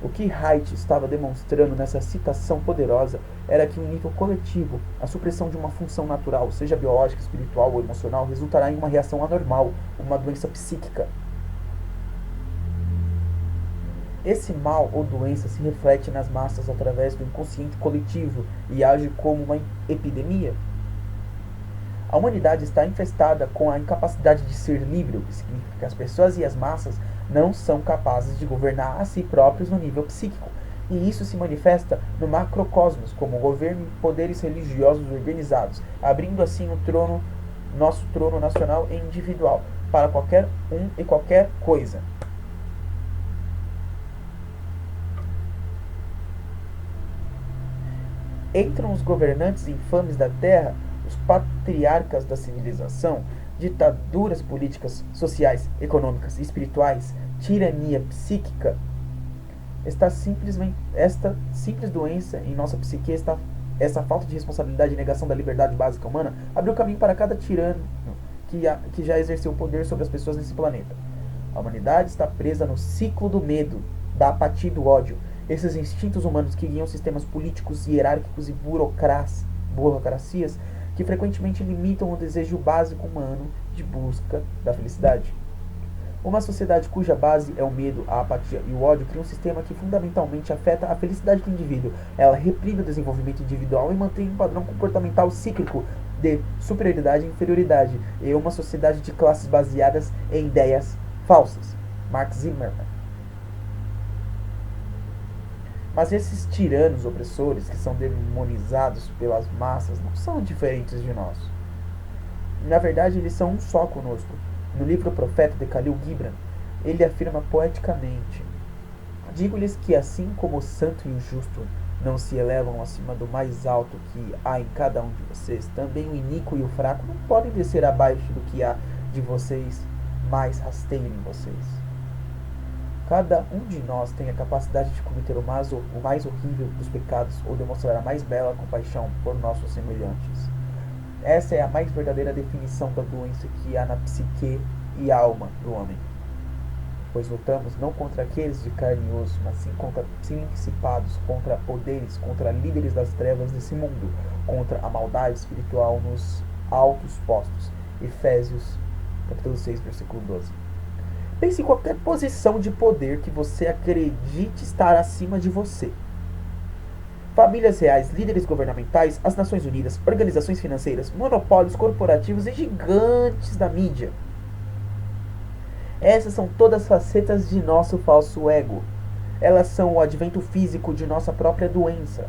[SPEAKER 1] O que Reich estava demonstrando nessa citação poderosa era que, em um nível coletivo, a supressão de uma função natural, seja biológica, espiritual ou emocional, resultará em uma reação anormal, uma doença psíquica. Esse mal ou doença se reflete nas massas através do inconsciente coletivo e age como uma epidemia. A humanidade está infestada com a incapacidade de ser livre, o que significa que as pessoas e as massas não são capazes de governar a si próprios no nível psíquico, e isso se manifesta no macrocosmos, como governo e poderes religiosos organizados, abrindo assim nosso trono nacional e individual, para qualquer um e qualquer coisa. Entram os governantes infames da terra, os patriarcas da civilização, ditaduras políticas, sociais, econômicas e espirituais, tirania psíquica. Esta simples doença em nossa psique, essa falta de responsabilidade e negação da liberdade básica humana, abriu caminho para cada tirano que já exerceu poder sobre as pessoas nesse planeta. A humanidade está presa no ciclo do medo, da apatia e do ódio. Esses instintos humanos que guiam sistemas políticos, hierárquicos e burocracias que frequentemente limitam o desejo básico humano de busca da felicidade. Uma sociedade cuja base é o medo, a apatia e o ódio cria um sistema que fundamentalmente afeta a felicidade do indivíduo. Ela reprime o desenvolvimento individual e mantém um padrão comportamental cíclico de superioridade e inferioridade, e uma sociedade de classes baseadas em ideias falsas. Mark Zimmerman. Mas esses tiranos opressores que são demonizados pelas massas não são diferentes de nós. Na verdade, eles são um só conosco. No livro O Profeta de Khalil Gibran, ele afirma poeticamente: digo-lhes que assim como o santo e o justo não se elevam acima do mais alto que há em cada um de vocês, também o iníquo e o fraco não podem descer abaixo do que há de vocês mais rasteiro em vocês. Cada um de nós tem a capacidade de cometer o mais horrível dos pecados ou demonstrar a mais bela compaixão por nossos semelhantes. Essa é a mais verdadeira definição da doença que há na psique e alma do homem. Pois lutamos não contra aqueles de carne e osso, mas sim contra principados, contra poderes, contra líderes das trevas desse mundo, contra a maldade espiritual nos altos postos. Efésios, capítulo 6, versículo 12. Pense em qualquer posição de poder que você acredite estar acima de você. Famílias reais, líderes governamentais, as Nações Unidas, organizações financeiras, monopólios corporativos e gigantes da mídia. Essas são todas facetas de nosso falso ego. Elas são o advento físico de nossa própria doença.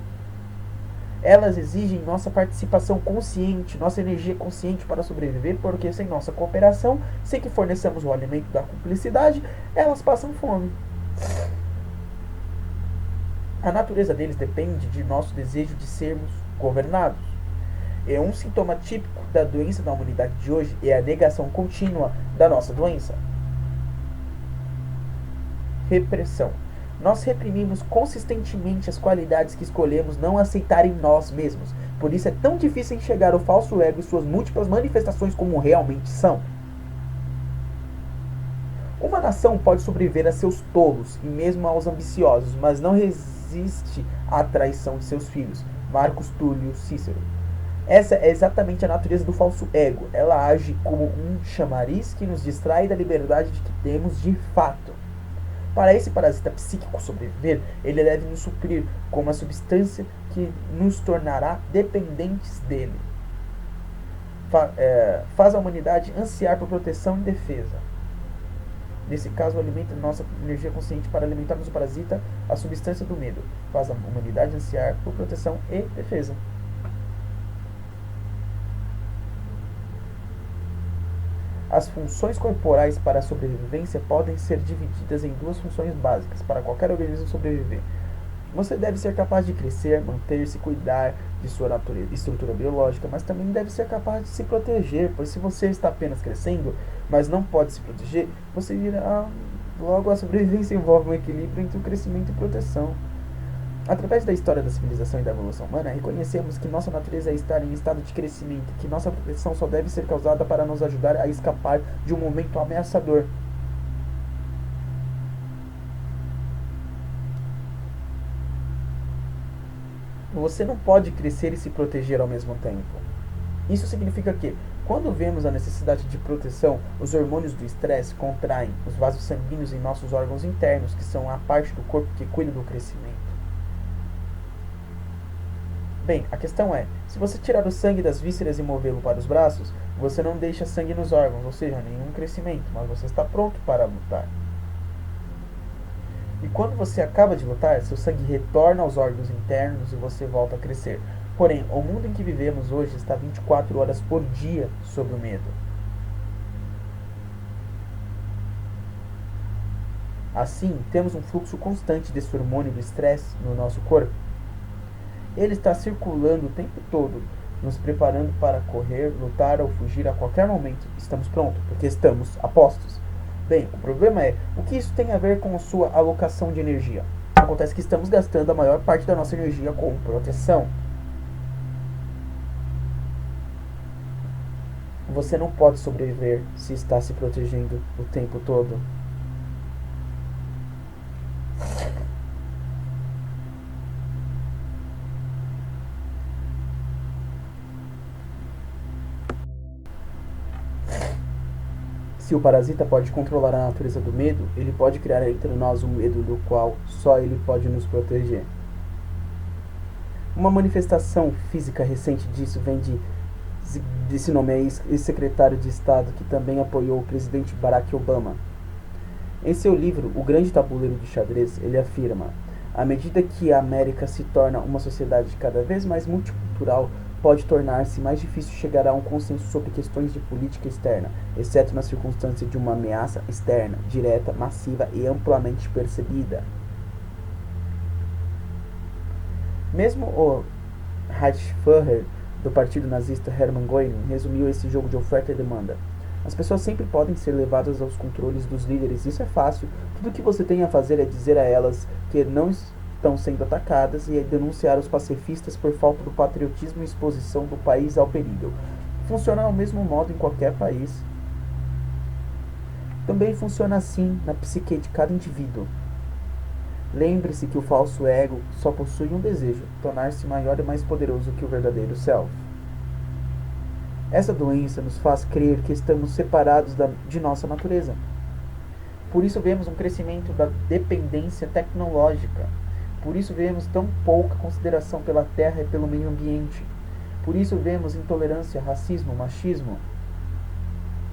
[SPEAKER 1] Elas exigem nossa participação consciente, nossa energia consciente para sobreviver, porque sem nossa cooperação, sem que forneçamos o alimento da cumplicidade, elas passam fome. A natureza deles depende de nosso desejo de sermos governados.
[SPEAKER 2] E um sintoma típico da doença da humanidade de hoje é a negação contínua da nossa doença. Repressão. Nós reprimimos consistentemente as qualidades que escolhemos não aceitar em nós mesmos. Por isso é tão difícil enxergar o falso ego e suas múltiplas manifestações como realmente são. Uma nação pode sobreviver a seus tolos e mesmo aos ambiciosos, mas não resiste à traição de seus filhos. Marcos Túlio Cícero. Essa é exatamente a natureza do falso ego. Ela age como um chamariz que nos distrai da liberdade que temos de fato. Para esse parasita psíquico sobreviver, ele deve nos suprir com uma substância que nos tornará dependentes dele. Faz a humanidade ansiar por proteção e defesa. Nesse caso, alimenta nossa energia consciente para alimentarmos o parasita, a substância do medo. Faz a humanidade ansiar por proteção e defesa. As funções corporais para a sobrevivência podem ser divididas em duas funções básicas para qualquer organismo sobreviver. Você deve ser capaz de crescer, manter-se, cuidar de sua estrutura biológica, mas também deve ser capaz de se proteger, pois se você está apenas crescendo, mas não pode se proteger, você irá... Logo, a sobrevivência envolve um equilíbrio entre o crescimento e proteção. Através da história da civilização e da evolução humana, reconhecemos que nossa natureza é estar em estado de crescimento, que nossa proteção só deve ser causada para nos ajudar a escapar de um momento ameaçador. Você não pode crescer e se proteger ao mesmo tempo. Isso significa que, quando vemos a necessidade de proteção, os hormônios do estresse contraem os vasos sanguíneos em nossos órgãos internos, que são a parte do corpo que cuida do crescimento. Bem, a questão é, se você tirar o sangue das vísceras e movê-lo para os braços, você não deixa sangue nos órgãos, ou seja, nenhum crescimento, mas você está pronto para lutar. E quando você acaba de lutar, seu sangue retorna aos órgãos internos e você volta a crescer. Porém, o mundo em que vivemos hoje está 24 horas por dia sob o medo. Assim, temos um fluxo constante desse hormônio do estresse no nosso corpo. Ele está circulando o tempo todo, nos preparando para correr, lutar ou fugir a qualquer momento. Estamos prontos, porque estamos a postos. Bem, o problema é, o que isso tem a ver com a sua alocação de energia? Acontece que estamos gastando a maior parte da nossa energia com proteção. Você não pode sobreviver se está se protegendo o tempo todo. Se o parasita pode controlar a natureza do medo, ele pode criar entre nós um medo do qual só ele pode nos proteger. Uma manifestação física recente disso vem desse nome é ex-secretário de Estado que também apoiou o presidente Barack Obama. Em seu livro, O Grande Tabuleiro de Xadrez, ele afirma: à medida que a América se torna uma sociedade cada vez mais multicultural, pode tornar-se mais difícil chegar a um consenso sobre questões de política externa, exceto na circunstância de uma ameaça externa, direta, massiva e amplamente percebida. Mesmo o Reichsführer do partido nazista Hermann Göring resumiu esse jogo de oferta e demanda. As pessoas sempre podem ser levadas aos controles dos líderes, isso é fácil. Tudo o que você tem a fazer é dizer a elas que não estão sendo atacadas e denunciar os pacifistas por falta do patriotismo e exposição do país ao perigo. Funciona ao mesmo modo em qualquer país. Também funciona assim na psique de cada indivíduo. Lembre-se que o falso ego só possui um desejo: tornar-se maior e mais poderoso que o verdadeiro self. Essa doença nos faz crer que estamos separados de nossa natureza. Por isso vemos um crescimento da dependência tecnológica. Por isso vemos tão pouca consideração pela terra e pelo meio ambiente. Por isso vemos intolerância, racismo, machismo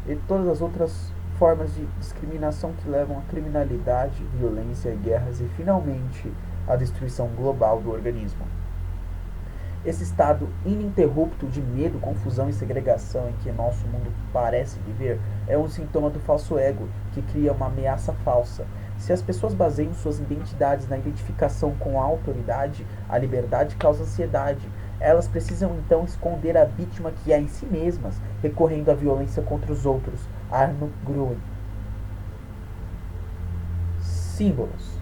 [SPEAKER 2] e todas as outras formas de discriminação que levam à criminalidade, violência, guerras e, finalmente, à destruição global do organismo. Esse estado ininterrupto de medo, confusão e segregação em que nosso mundo parece viver é um sintoma do falso ego, que cria uma ameaça falsa. Se as pessoas baseiam suas identidades na identificação com a autoridade, a liberdade causa ansiedade. Elas precisam então esconder a vítima que é em si mesmas, recorrendo à violência contra os outros. Arno Gruen. Símbolos.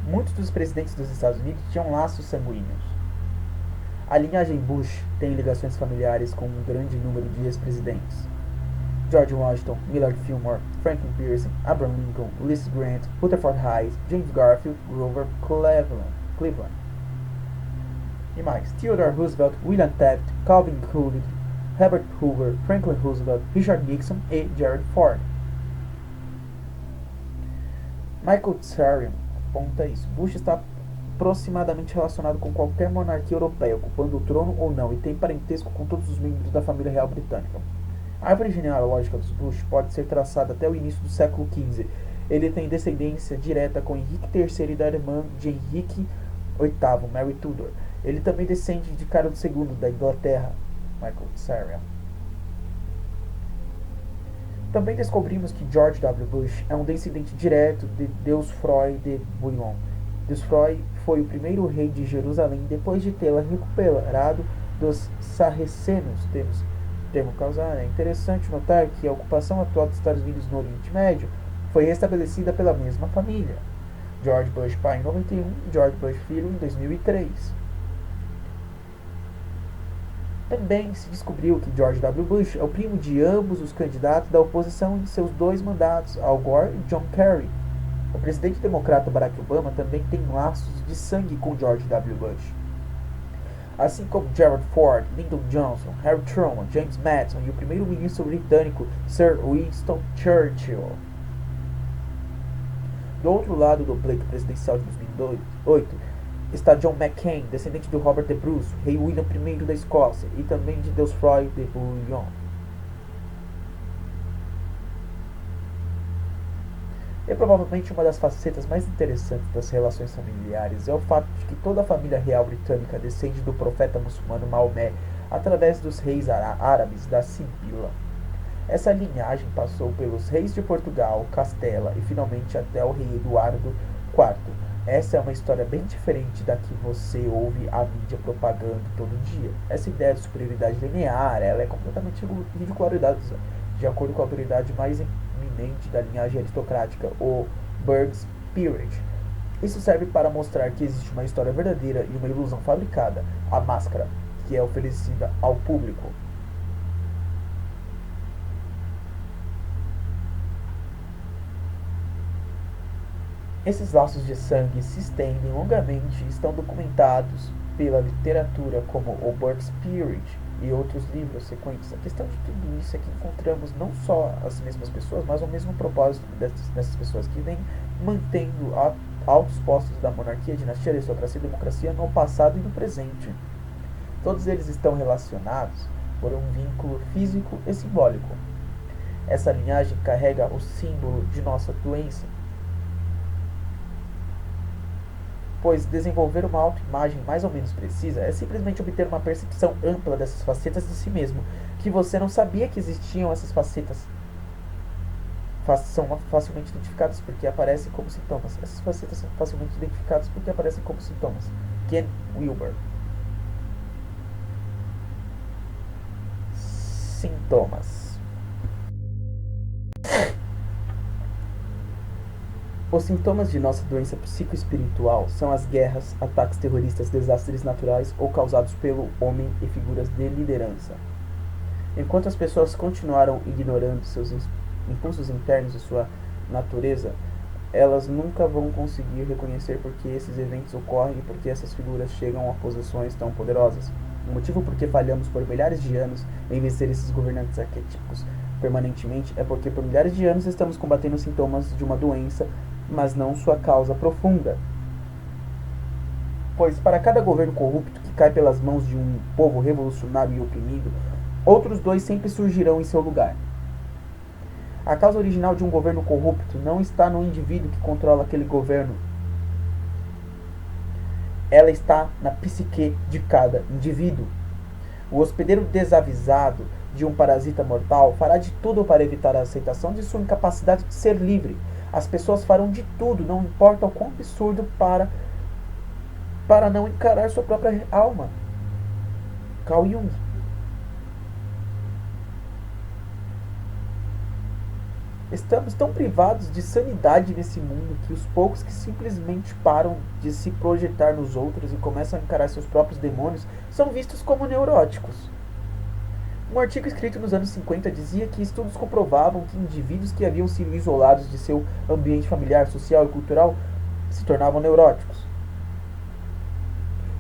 [SPEAKER 2] Muitos dos presidentes dos Estados Unidos tinham laços sanguíneos. A linhagem Bush tem ligações familiares com um grande número de ex-presidentes. George Washington, Millard Fillmore, Franklin Pierce, Abraham Lincoln, Ulysses Grant, Rutherford Hayes, James Garfield, Grover Cleveland. E mais, Theodore Roosevelt, William Taft, Calvin Coolidge, Herbert Hoover, Franklin Roosevelt, Richard Nixon e Gerald Ford. Michael Tsarion aponta isso. Bush está aproximadamente relacionado com qualquer monarquia europeia, ocupando o trono ou não, e tem parentesco com todos os membros da família real britânica. A árvore genealógica dos Bush pode ser traçada até o início do século XV. Ele tem descendência direta com Henrique III e da irmã de Henrique VIII, Mary Tudor. Ele também descende de Carlos II da Inglaterra, Michael Tsarion. Também descobrimos que George W. Bush é um descendente direto de Deusfroy de Bouillon. Deusfroy foi o primeiro rei de Jerusalém depois de tê-la recuperado dos sarracenos. Termo causar. É interessante notar que a ocupação atual dos Estados Unidos no Oriente Médio foi restabelecida pela mesma família. George Bush pai em 91 e George Bush filho em 2003. Também se descobriu que George W. Bush é o primo de ambos os candidatos da oposição em seus 2 mandatos, Al Gore e John Kerry. O presidente democrata Barack Obama também tem laços de sangue com George W. Bush. Assim como Gerald Ford, Lyndon Johnson, Harry Truman, James Madison e o primeiro-ministro britânico Sir Winston Churchill. Do outro lado do pleito presidencial de 2008, está John McCain, descendente de Robert the Bruce, rei William I da Escócia, e também de Deusfroy de Bouillon. E provavelmente uma das facetas mais interessantes das relações familiares é o fato de que toda a família real britânica descende do profeta muçulmano Maomé através dos reis árabes da Sibila. Essa linhagem passou pelos reis de Portugal, Castela e finalmente até o rei Eduardo IV. Essa é uma história bem diferente da que você ouve a mídia propagando todo dia. Essa ideia de superioridade linear, ela é completamente ridicularizada de acordo com a autoridade mais eminente da linhagem aristocrática, o Burgh's Peerage. Isso serve para mostrar que existe uma história verdadeira e uma ilusão fabricada, a máscara, que é oferecida ao público. Esses laços de sangue se estendem longamente e estão documentados pela literatura como o Burgh's Peerage e outros livros sequentes. A questão de tudo isso é que encontramos não só as mesmas pessoas, mas o mesmo propósito dessas pessoas que vêm mantendo altos postos da monarquia, dinastia, aristocracia e democracia no passado e no presente. Todos eles estão relacionados por um vínculo físico e simbólico. Essa linhagem carrega o símbolo de nossa doença, pois desenvolver uma autoimagem mais ou menos precisa é simplesmente obter uma percepção ampla dessas facetas de si mesmo, que você não sabia que existiam. Essas facetas são facilmente identificadas porque aparecem como sintomas. Essas facetas são facilmente identificadas porque aparecem como sintomas. Ken Wilber. Sintomas. Os sintomas de nossa doença psicoespiritual são as guerras, ataques terroristas, desastres naturais ou causados pelo homem e figuras de liderança. Enquanto as pessoas continuaram ignorando seus impulsos internos e sua natureza, elas nunca vão conseguir reconhecer por que esses eventos ocorrem e por que essas figuras chegam a posições tão poderosas. O motivo por que falhamos por milhares de anos em vencer esses governantes arquetípicos permanentemente é porque por milhares de anos estamos combatendo os sintomas de uma doença, mas não sua causa profunda. Pois para cada governo corrupto que cai pelas mãos de um povo revolucionário e oprimido, outros 2 sempre surgirão em seu lugar. A causa original de um governo corrupto não está no indivíduo que controla aquele governo. Ela está na psique de cada indivíduo. O hospedeiro desavisado de um parasita mortal fará de tudo para evitar a aceitação de sua incapacidade de ser livre. As pessoas farão de tudo, não importa o quão absurdo, para para não encarar sua própria alma. Carl Jung. Estamos tão privados de sanidade nesse mundo que os poucos que simplesmente param de se projetar nos outros e começam a encarar seus próprios demônios são vistos como neuróticos. Um artigo escrito nos anos 50 dizia que estudos comprovavam que indivíduos que haviam sido isolados de seu ambiente familiar, social e cultural se tornavam neuróticos.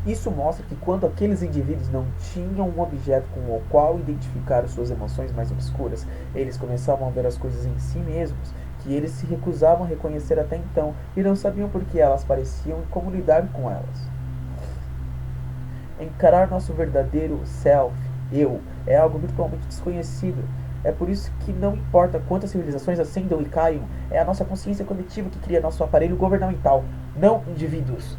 [SPEAKER 2] Isso mostra que quando aqueles indivíduos não tinham um objeto com o qual identificar suas emoções mais obscuras, eles começavam a ver as coisas em si mesmos, que eles se recusavam a reconhecer até então e não sabiam por que elas pareciam e como lidar com elas. Encarar nosso verdadeiro self, eu, é algo virtualmente desconhecido. É por isso que não importa quantas civilizações ascendam e caiam, é a nossa consciência coletiva que cria nosso aparelho governamental, não indivíduos.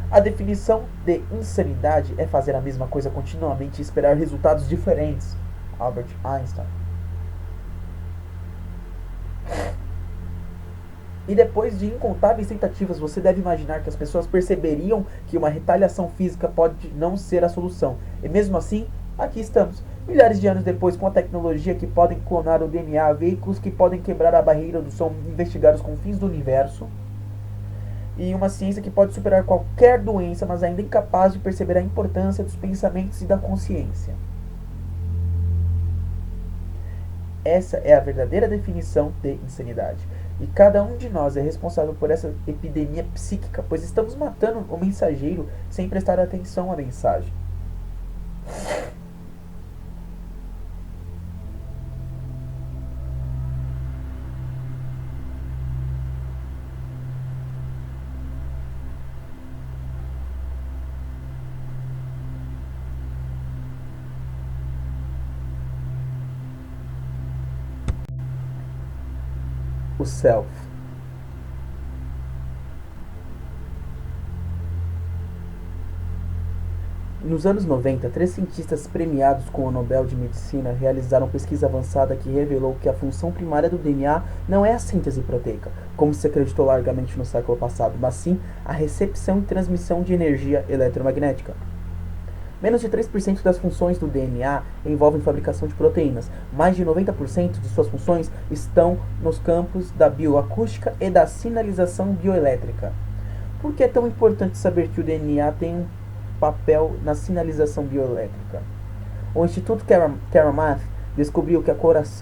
[SPEAKER 2] A definição de insanidade é fazer a mesma coisa continuamente e esperar resultados diferentes. Albert Einstein. E depois de incontáveis tentativas, você deve imaginar que as pessoas perceberiam que uma retaliação física pode não ser a solução. E mesmo assim, aqui estamos. Milhares de anos depois, com a tecnologia que podem clonar o DNA, veículos que podem quebrar a barreira do som, investigar os confins do universo, e uma ciência que pode superar qualquer doença, mas ainda incapaz de perceber a importância dos pensamentos e da consciência. Essa é a verdadeira definição de insanidade. E cada um de nós é responsável por essa epidemia psíquica, pois estamos matando o mensageiro sem prestar atenção à mensagem. O self. Nos anos 90, 3 cientistas premiados com o Nobel de Medicina realizaram pesquisa avançada que revelou que a função primária do DNA não é a síntese proteica, como se acreditou largamente no século passado, mas sim a recepção e transmissão de energia eletromagnética. Menos de 3% das funções do DNA envolvem fabricação de proteínas. Mais de 90% de suas funções estão nos campos da bioacústica e da sinalização bioelétrica. Por que é tão importante saber que o DNA tem um papel na sinalização bioelétrica? O Instituto Karameth descobriu que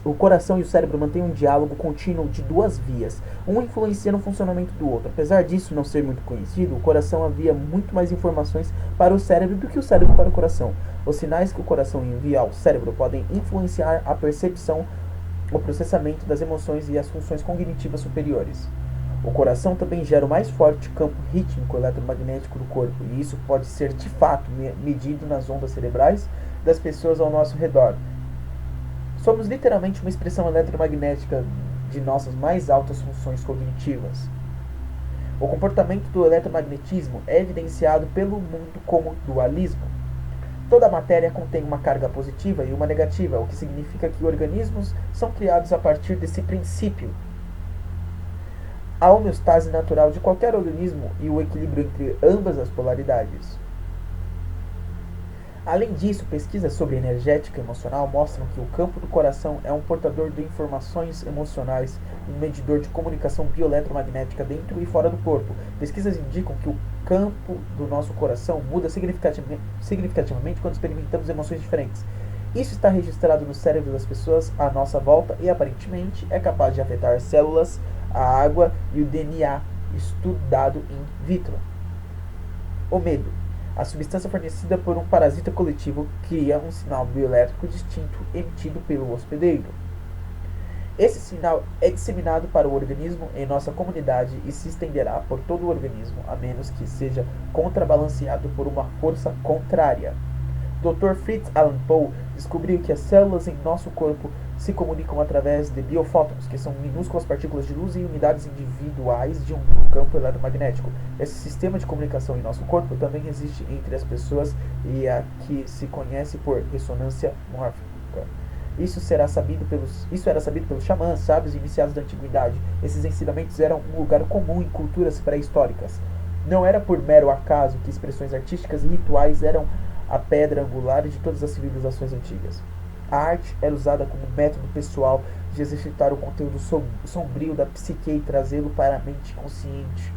[SPEAKER 2] o coração e o cérebro mantêm um diálogo contínuo de duas vias, um influencia no funcionamento do outro. Apesar disso não ser muito conhecido, o coração envia muito mais informações para o cérebro do que o cérebro para o coração. Os sinais que o coração envia ao cérebro podem influenciar a percepção, o processamento das emoções e as funções cognitivas superiores. O coração também gera o mais forte campo rítmico eletromagnético do corpo, e isso pode ser de fato medido nas ondas cerebrais das pessoas ao nosso redor. Somos literalmente uma expressão eletromagnética de nossas mais altas funções cognitivas. O comportamento do eletromagnetismo é evidenciado pelo mundo como dualismo. Toda a matéria contém uma carga positiva e uma negativa, o que significa que organismos são criados a partir desse princípio. A homeostase natural de qualquer organismo e o equilíbrio entre ambas as polaridades. Além disso, pesquisas sobre energética emocional mostram que o campo do coração é um portador de informações emocionais e um medidor de comunicação bioeletromagnética dentro e fora do corpo. Pesquisas indicam que o campo do nosso coração muda significativamente quando experimentamos emoções diferentes. Isso está registrado no cérebro das pessoas à nossa volta e aparentemente é capaz de afetar células, a água e o DNA, estudado in vitro. O medo. A substância fornecida por um parasita coletivo cria um sinal bioelétrico distinto emitido pelo hospedeiro. Esse sinal é disseminado para o organismo em nossa comunidade e se estenderá por todo o organismo, a menos que seja contrabalanceado por uma força contrária. Dr. Fritz Alan Poe descobriu que as células em nosso corpo se comunicam através de biofótons, que são minúsculas partículas de luz e unidades individuais de um campo eletromagnético. Esse sistema de comunicação em nosso corpo também existe entre as pessoas e a que se conhece por ressonância mórfica. Isso era sabido pelos xamãs, sábios e iniciados da antiguidade. Esses ensinamentos eram um lugar comum em culturas pré-históricas. Não era por mero acaso que expressões artísticas e rituais eram a pedra angular de todas as civilizações antigas. A arte era usada como método pessoal de exercitar o conteúdo sombrio da psique e trazê-lo para a mente consciente.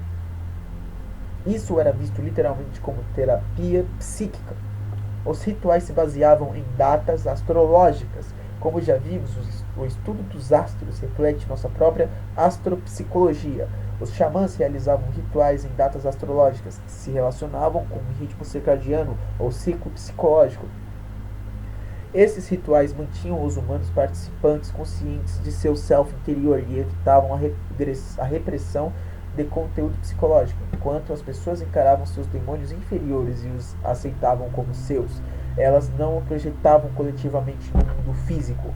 [SPEAKER 2] Isso era visto literalmente como terapia psíquica. Os rituais se baseavam em datas astrológicas. Como já vimos, o estudo dos astros reflete nossa própria astropsicologia. Os xamãs realizavam rituais em datas astrológicas que se relacionavam com o ritmo circadiano ou ciclo psicológico. Esses rituais mantinham os humanos participantes conscientes de seu self interior e evitavam a repressão de conteúdo psicológico. Enquanto as pessoas encaravam seus demônios inferiores e os aceitavam como seus, elas não o projetavam coletivamente no mundo físico.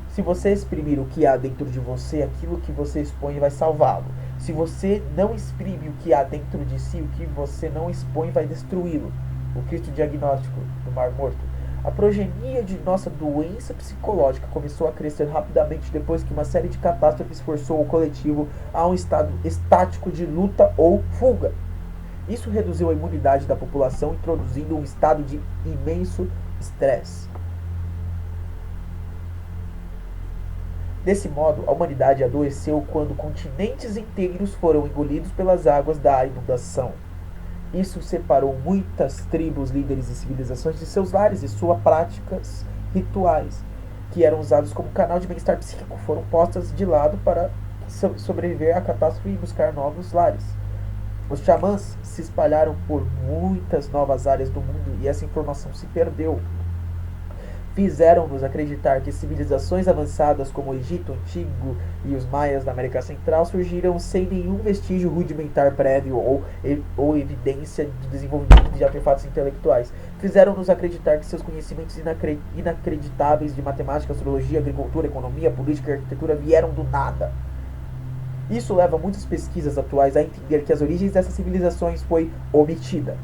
[SPEAKER 2] Se você exprimir o que há dentro de você, aquilo que você expõe vai salvá-lo. Se você não exprime o que há dentro de si, o que você não expõe vai destruí-lo. O Cristo diagnóstico do Mar Morto. A progenia de nossa doença psicológica começou a crescer rapidamente depois que uma série de catástrofes forçou o coletivo a um estado estático de luta ou fuga. Isso reduziu a imunidade da população, introduzindo um estado de imenso estresse. Desse modo, a humanidade adoeceu quando continentes inteiros foram engolidos pelas águas da inundação. Isso separou muitas tribos, líderes e civilizações de seus lares e suas práticas rituais, que eram usados como canal de bem-estar psíquico, foram postas de lado para sobreviver à catástrofe e buscar novos lares. Os xamãs se espalharam por muitas novas áreas do mundo e essa informação se perdeu. Fizeram-nos acreditar que civilizações avançadas como o Egito Antigo e os Maias da América Central surgiram sem nenhum vestígio rudimentar prévio ou evidência de desenvolvimento de artefatos intelectuais. Fizeram-nos acreditar que seus conhecimentos inacreditáveis de matemática, astrologia, agricultura, economia, política e arquitetura vieram do nada. Isso leva muitas pesquisas atuais a entender que as origens dessas civilizações foi omitida.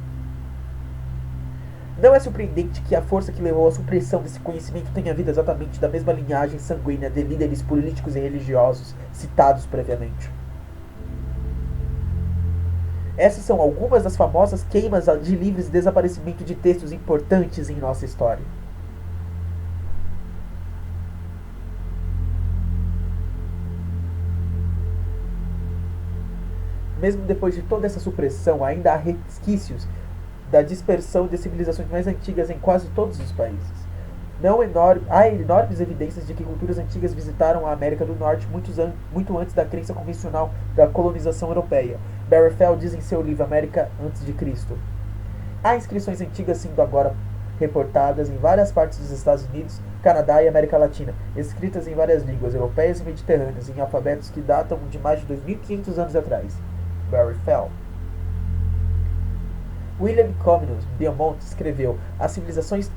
[SPEAKER 2] Não é surpreendente que a força que levou à supressão desse conhecimento tenha vindo exatamente da mesma linhagem sanguínea de líderes políticos e religiosos citados previamente. Essas são algumas das famosas queimas de livros e desaparecimento de textos importantes em nossa história. Mesmo depois de toda essa supressão, ainda há resquícios da dispersão de civilizações mais antigas em quase todos os países. Há enormes evidências de que culturas antigas visitaram a América do Norte muito antes da crença convencional da colonização europeia. Barry Feld diz em seu livro América antes de Cristo. Há inscrições antigas sendo agora reportadas em várias partes dos Estados Unidos, Canadá e América Latina, escritas em várias línguas europeias e mediterrâneas, em alfabetos que datam de mais de 2.500 anos atrás. Barry Feld. William Comenius Beaumont escreveu: as civilizações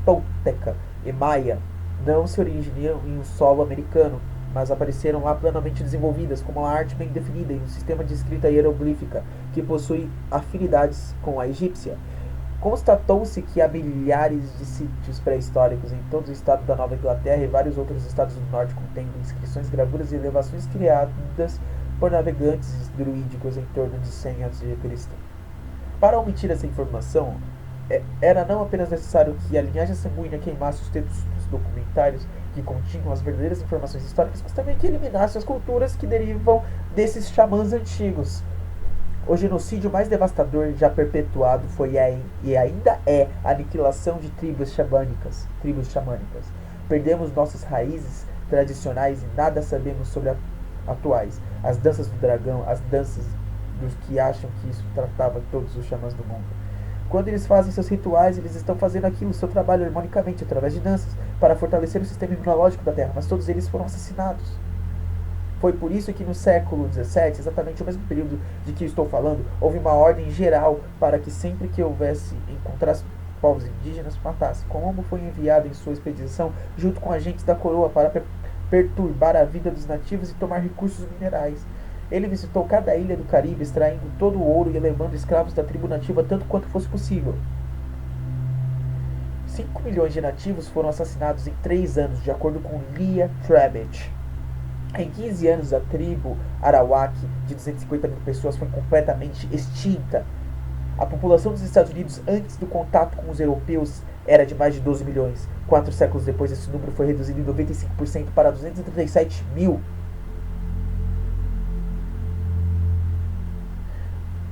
[SPEAKER 2] tolteca e maia não se originam em um solo americano, mas apareceram lá plenamente desenvolvidas, com uma arte bem definida e um sistema de escrita hieroglífica que possui afinidades com a egípcia. Constatou-se que há milhares de sítios pré-históricos em todo o estado da Nova Inglaterra e vários outros estados do norte contendo inscrições, gravuras e elevações criadas por navegantes druídicos em torno de 100 a.C. Para omitir essa informação, era não apenas necessário que a linhagem sanguínea queimasse os textos documentários que continham as verdadeiras informações históricas, mas também que eliminasse as culturas que derivam desses xamãs antigos. O genocídio mais devastador já perpetuado foi e ainda é a aniquilação de tribos xamânicas. Perdemos nossas raízes tradicionais e nada sabemos sobre atuais. As danças do dragão, as danças dos que acham que isso tratava todos os xamãs do mundo. Quando eles fazem seus rituais, eles estão fazendo aquilo, seu trabalho harmonicamente, através de danças, para fortalecer o sistema imunológico da Terra, mas todos eles foram assassinados. Foi por isso que no século XVII, exatamente o mesmo período de que estou falando, houve uma ordem geral para que sempre que houvesse encontrasse povos indígenas, matasse. Colombo foi enviado em sua expedição junto com agentes da coroa para perturbar a vida dos nativos e tomar recursos minerais. Ele visitou cada ilha do Caribe, extraindo todo o ouro e levando escravos da tribo nativa tanto quanto fosse possível. 5 milhões de nativos foram assassinados em 3 anos, de acordo com Leah Trabbit. Em 15 anos, a tribo Arawak, de 250 mil pessoas, foi completamente extinta. A população dos Estados Unidos antes do contato com os europeus era de mais de 12 milhões. 4 séculos depois, esse número foi reduzido em 95% para 237 mil.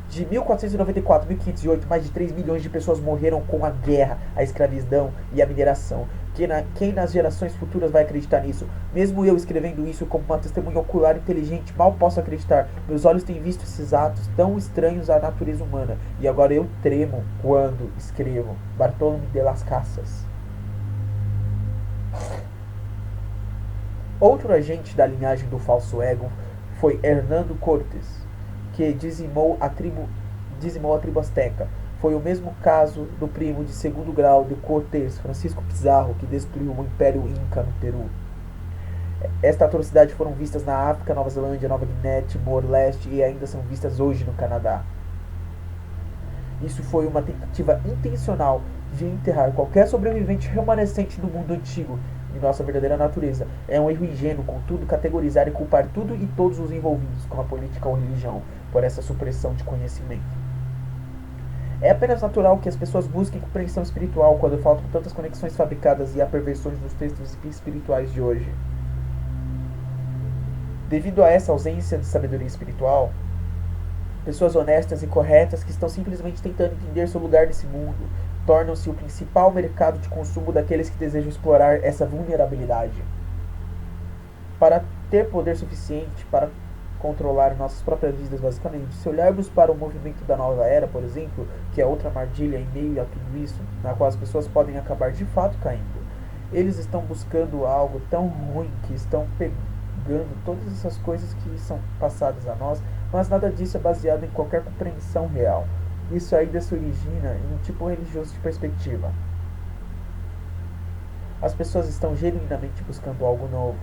[SPEAKER 2] De 1494 a 1508, mais de 3 milhões de pessoas morreram com a guerra, a escravidão e a mineração. Quem nas gerações futuras vai acreditar nisso? Mesmo eu escrevendo isso como uma testemunha ocular inteligente, mal posso acreditar. Meus olhos têm visto esses atos tão estranhos à natureza humana. E agora eu tremo quando escrevo. Bartolomé de las Casas. Outro agente da linhagem do falso ego foi Hernando Cortés, que dizimou a tribo azteca. Foi o mesmo caso do primo de segundo grau de Cortés, Francisco Pizarro, que destruiu o Império Inca no Peru. Esta atrocidade foram vistas na África, Nova Zelândia, Nova Guiné, Timor-Leste e ainda são vistas hoje no Canadá. Isso foi uma tentativa intencional de enterrar qualquer sobrevivente remanescente do mundo antigo de nossa verdadeira natureza. É um erro ingênuo, contudo, categorizar e culpar tudo e todos os envolvidos, como a política ou a religião, por essa supressão de conhecimento. É apenas natural que as pessoas busquem compreensão espiritual quando faltam tantas conexões fabricadas e há perversões nos textos espirituais de hoje. Devido a essa ausência de sabedoria espiritual, pessoas honestas e corretas que estão simplesmente tentando entender seu lugar nesse mundo tornam-se o principal mercado de consumo daqueles que desejam explorar essa vulnerabilidade. Para ter poder suficiente para controlar nossas próprias vidas, basicamente, se olharmos para o movimento da nova era, por exemplo, que é outra armadilha em meio a tudo isso, na qual as pessoas podem acabar de fato caindo, eles estão buscando algo tão ruim que estão pegando todas essas coisas que são passadas a nós, mas nada disso é baseado em qualquer compreensão real. Isso ainda se origina em um tipo religioso de perspectiva. As pessoas estão genuinamente buscando algo novo.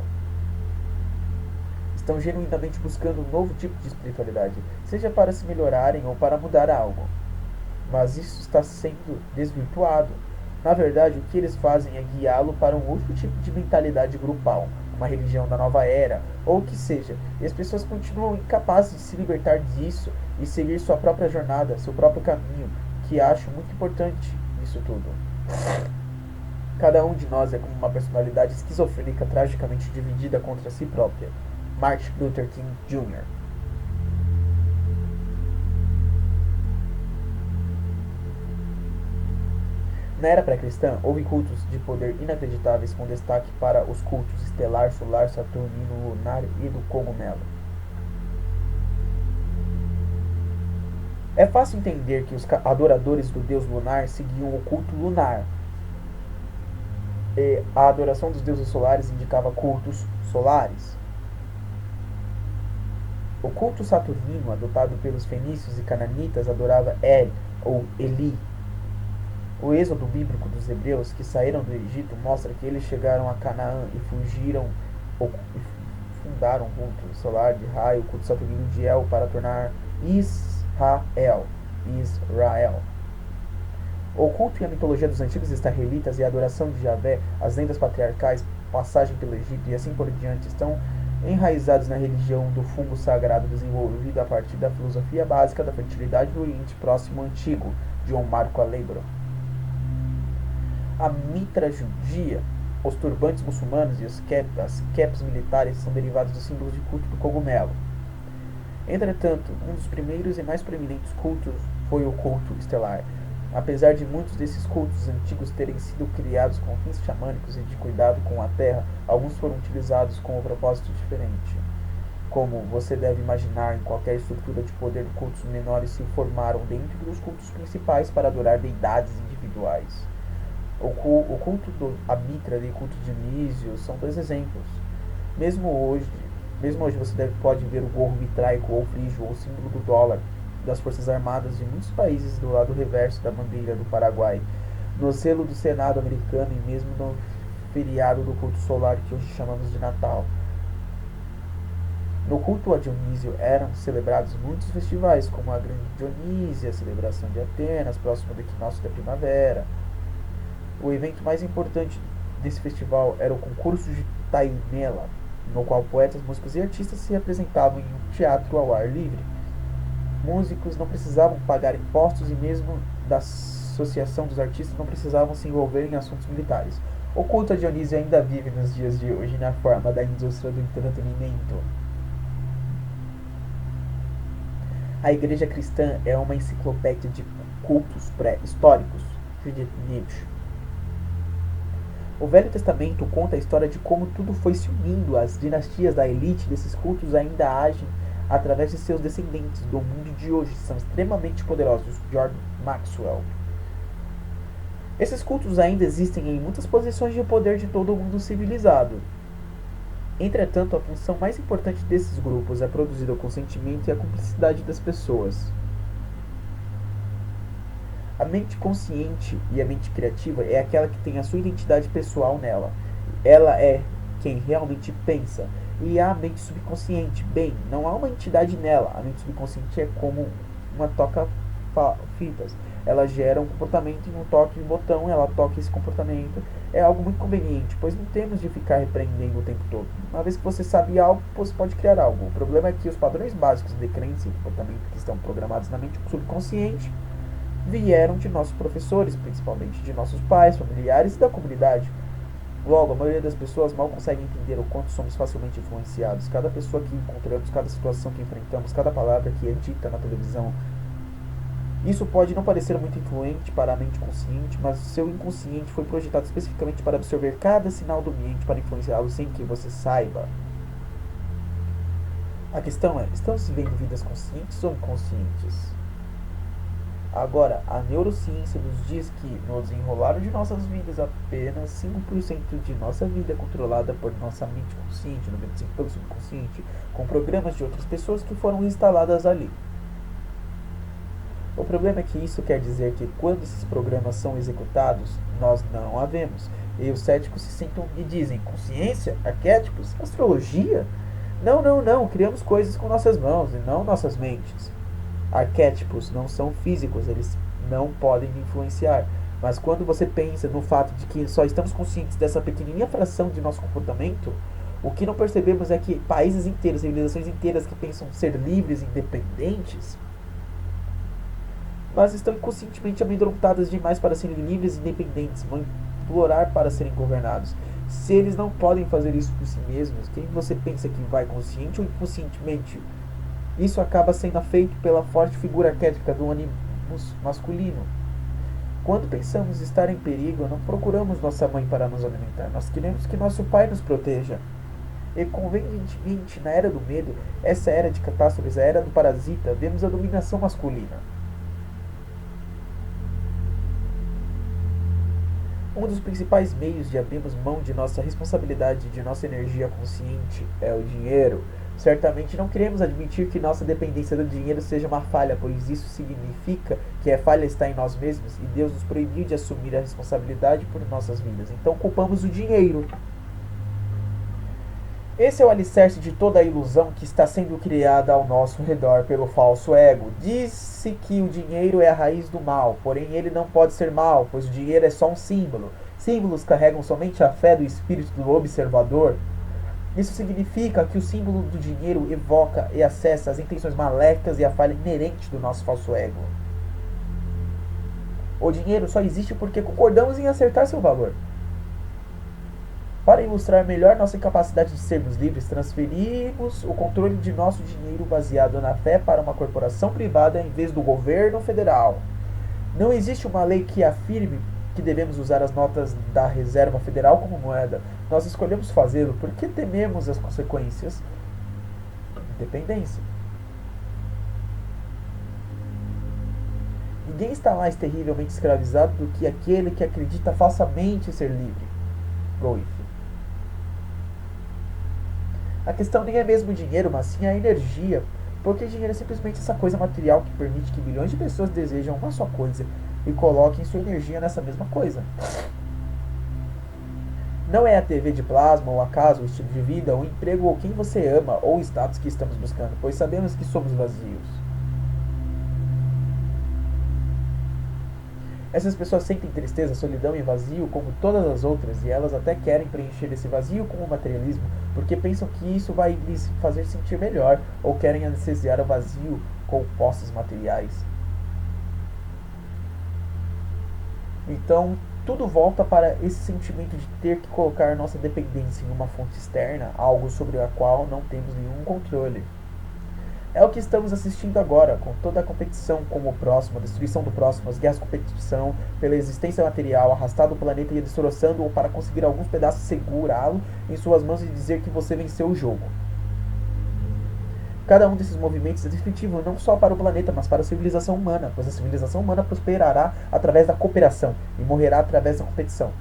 [SPEAKER 2] Estão genuinamente buscando um novo tipo de espiritualidade, seja para se melhorarem ou para mudar algo. Mas isso está sendo desvirtuado. Na verdade, o que eles fazem é guiá-lo para um outro tipo de mentalidade grupal, uma religião da nova era, ou o que seja, e as pessoas continuam incapazes de se libertar disso e seguir sua própria jornada, seu próprio caminho, que acho muito importante nisso tudo. Cada um de nós é como uma personalidade esquizofrênica tragicamente dividida contra si própria. Martin Luther King Jr. Na era pré-cristã, houve cultos de poder inacreditáveis com destaque para os cultos estelar, solar, saturnino, lunar e do cogumelo. É fácil entender que os adoradores do deus lunar seguiam o culto lunar. E a adoração dos deuses solares indicava cultos solares. O culto saturnino, adotado pelos fenícios e cananitas, adorava El ou Eli. O êxodo bíblico dos hebreus que saíram do Egito mostra que eles chegaram a Canaã e fugiram ou fundaram o culto solar de Ra e o culto saturnino de El para tornar Israel. O culto e a mitologia dos antigos israelitas e a adoração de Javé, as lendas patriarcais, passagem pelo Egito e assim por diante estão enraizados na religião do fungo sagrado desenvolvido a partir da filosofia básica da fertilidade do Oriente Próximo Antigo, de Marco Alegro. A mitra judia, os turbantes muçulmanos e as caps militares são derivados dos símbolos de culto do cogumelo. Entretanto, um dos primeiros e mais proeminentes cultos foi o culto estelar. Apesar de muitos desses cultos antigos terem sido criados com fins xamânicos e de cuidado com a terra, alguns foram utilizados com um propósito diferente. Como você deve imaginar, em qualquer estrutura de poder, cultos menores se formaram dentro dos cultos principais para adorar deidades individuais. O culto do Amitra e o culto de Dionísio são dois exemplos. Mesmo hoje você pode ver o gorro mitraico ou frígio, ou símbolo do dólar, das forças armadas de muitos países do lado reverso da bandeira do Paraguai, no selo do Senado americano e mesmo no feriado do culto solar que hoje chamamos de Natal. No culto a Dionísio eram celebrados muitos festivais, como a Grande Dionísia, a celebração de Atenas, próximo do equinócio da primavera. O evento mais importante desse festival era o concurso de Tainela, no qual poetas, músicos e artistas se apresentavam em um teatro ao ar livre. Músicos não precisavam pagar impostos e mesmo da associação dos artistas não precisavam se envolver em assuntos militares. O culto a Dionísio ainda vive nos dias de hoje na forma da indústria do entretenimento. A Igreja Cristã é uma enciclopédia de cultos pré-históricos. Friedrich Nietzsche. O Velho Testamento conta a história de como tudo foi se unindo. As dinastias da elite desses cultos ainda agem através de seus descendentes do mundo de hoje. São extremamente poderosos. John Maxwell. Esses cultos ainda existem em muitas posições de poder de todo o mundo civilizado. Entretanto, a função mais importante desses grupos é produzir o consentimento e a cumplicidade das pessoas. A mente consciente e a mente criativa é aquela que tem a sua identidade pessoal nela. Ela é quem realmente pensa. E a mente subconsciente, bem, não há uma entidade nela. A mente subconsciente é como uma toca-fitas. Ela gera um comportamento em um toque de botão, ela toca esse comportamento. É algo muito conveniente, pois não temos de ficar repreendendo o tempo todo. Uma vez que você sabe algo, você pode criar algo. O problema é que os padrões básicos de crença e comportamento que estão programados na mente subconsciente vieram de nossos professores, principalmente de nossos pais, familiares e da comunidade. Logo, a maioria das pessoas mal consegue entender o quanto somos facilmente influenciados. Cada pessoa que encontramos, cada situação que enfrentamos, cada palavra que é dita na televisão. Isso pode não parecer muito influente para a mente consciente, mas o seu inconsciente foi projetado especificamente para absorver cada sinal do ambiente para influenciá-lo sem que você saiba. A questão é, estamos vivendo vidas conscientes ou inconscientes? Agora, a neurociência nos diz que, no desenrolar de nossas vidas, apenas 5% de nossa vida é controlada por nossa mente consciente, 95% pelo subconsciente, com programas de outras pessoas que foram instaladas ali. O problema é que isso quer dizer que, quando esses programas são executados, nós não a vemos. E os céticos se sentam e dizem, consciência? Arquétipos? Astrologia? Não, criamos coisas com nossas mãos e não nossas mentes. Arquétipos não são físicos, eles não podem me influenciar. Mas quando você pensa no fato de que só estamos conscientes dessa pequenininha fração de nosso comportamento, o que não percebemos é que países inteiros, civilizações inteiras que pensam ser livres e independentes, mas estão inconscientemente amedrontadas demais para serem livres e independentes, vão implorar para serem governados. Se eles não podem fazer isso por si mesmos, quem você pensa que vai, consciente ou inconscientemente? Isso acaba sendo feito pela forte figura arquétipica do ânimos masculino. Quando pensamos estar em perigo, não procuramos nossa mãe para nos alimentar. Nós queremos que nosso pai nos proteja. E convenientemente, na era do medo, essa era de catástrofes, a era do parasita, vemos a dominação masculina. Um dos principais meios de abrirmos mão de nossa responsabilidade, de nossa energia consciente, é o dinheiro. Certamente não queremos admitir que nossa dependência do dinheiro seja uma falha, pois isso significa que a falha está em nós mesmos e Deus nos proibiu de assumir a responsabilidade por nossas vidas. Então culpamos o dinheiro. Esse é o alicerce de toda a ilusão que está sendo criada ao nosso redor pelo falso ego. Diz-se que o dinheiro é a raiz do mal, porém ele não pode ser mal, pois o dinheiro é só um símbolo. Símbolos carregam somente a fé do espírito do observador. Isso significa que o símbolo do dinheiro evoca e acessa as intenções maléficas e a falha inerente do nosso falso ego. O dinheiro só existe porque concordamos em acertar seu valor. Para ilustrar melhor nossa incapacidade de sermos livres, transferimos o controle de nosso dinheiro baseado na fé para uma corporação privada em vez do governo federal. Não existe uma lei que afirme que devemos usar as notas da Reserva Federal como moeda. Nós escolhemos fazê-lo porque tememos as consequências. Independência. Ninguém está mais terrivelmente escravizado do que aquele que acredita falsamente ser livre. Goethe. A questão nem é mesmo o dinheiro, mas sim a energia, porque dinheiro é simplesmente essa coisa material que permite que bilhões de pessoas desejam uma só coisa e coloquem sua energia nessa mesma coisa. Não é a TV de plasma, ou a casa, o estilo de vida, o emprego, ou quem você ama, ou o status que estamos buscando, pois sabemos que somos vazios. Essas pessoas sentem tristeza, solidão e vazio como todas as outras, e elas até querem preencher esse vazio com o materialismo, porque pensam que isso vai lhes fazer sentir melhor, ou querem anestesiar o vazio com posses materiais. Então, tudo volta para esse sentimento de ter que colocar nossa dependência em uma fonte externa, algo sobre a qual não temos nenhum controle. É o que estamos assistindo agora, com toda a competição com o próximo, a destruição do próximo, as guerras de competição pela existência material, arrastado o planeta e destroçando-o para conseguir alguns pedaços, segurá-lo em suas mãos e dizer que você venceu o jogo. Cada um desses movimentos é definitivo não só para o planeta, mas para a civilização humana, pois a civilização humana prosperará através da cooperação e morrerá através da competição.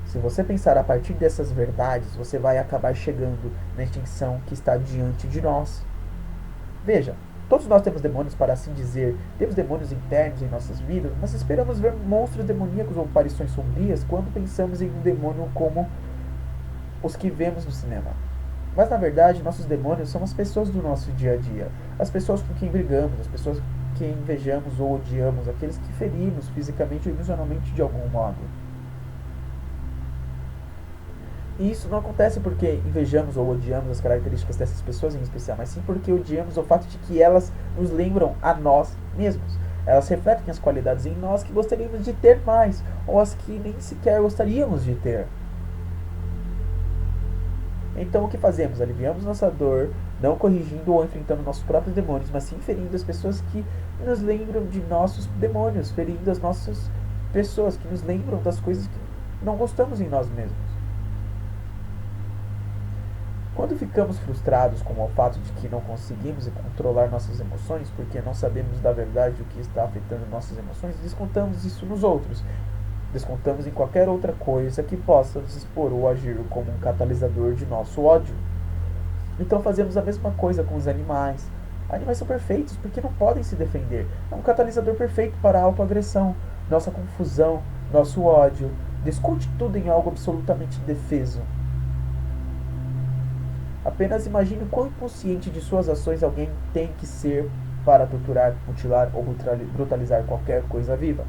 [SPEAKER 2] Se você pensar a partir dessas verdades, você vai acabar chegando na extinção que está diante de nós. Veja, todos nós temos demônios, para assim dizer, temos demônios internos em nossas vidas, mas esperamos ver monstros demoníacos ou aparições sombrias quando pensamos em um demônio como os que vemos no cinema. Mas na verdade, nossos demônios são as pessoas do nosso dia a dia, as pessoas com quem brigamos, as pessoas que invejamos ou odiamos, aqueles que ferimos fisicamente ou emocionalmente de algum modo. E isso não acontece porque invejamos ou odiamos as características dessas pessoas em especial, mas sim porque odiamos o fato de que elas nos lembram a nós mesmos. Elas refletem as qualidades em nós que gostaríamos de ter mais, ou as que nem sequer gostaríamos de ter. Então o que fazemos? Aliviamos nossa dor, não corrigindo ou enfrentando nossos próprios demônios, mas sim ferindo as pessoas que nos lembram de nossos demônios, ferindo as nossas pessoas que nos lembram das coisas que não gostamos em nós mesmos. Quando ficamos frustrados com o fato de que não conseguimos controlar nossas emoções, porque não sabemos da verdade o que está afetando nossas emoções, descontamos isso nos outros. Descontamos em qualquer outra coisa que possa nos expor ou agir como um catalisador de nosso ódio. Então fazemos a mesma coisa com os animais. Animais são perfeitos porque não podem se defender. É um catalisador perfeito para a autoagressão, nossa confusão, nosso ódio. Desconte tudo em algo absolutamente indefeso. Apenas imagine o quão inconsciente de suas ações alguém tem que ser para torturar, mutilar ou brutalizar qualquer coisa viva.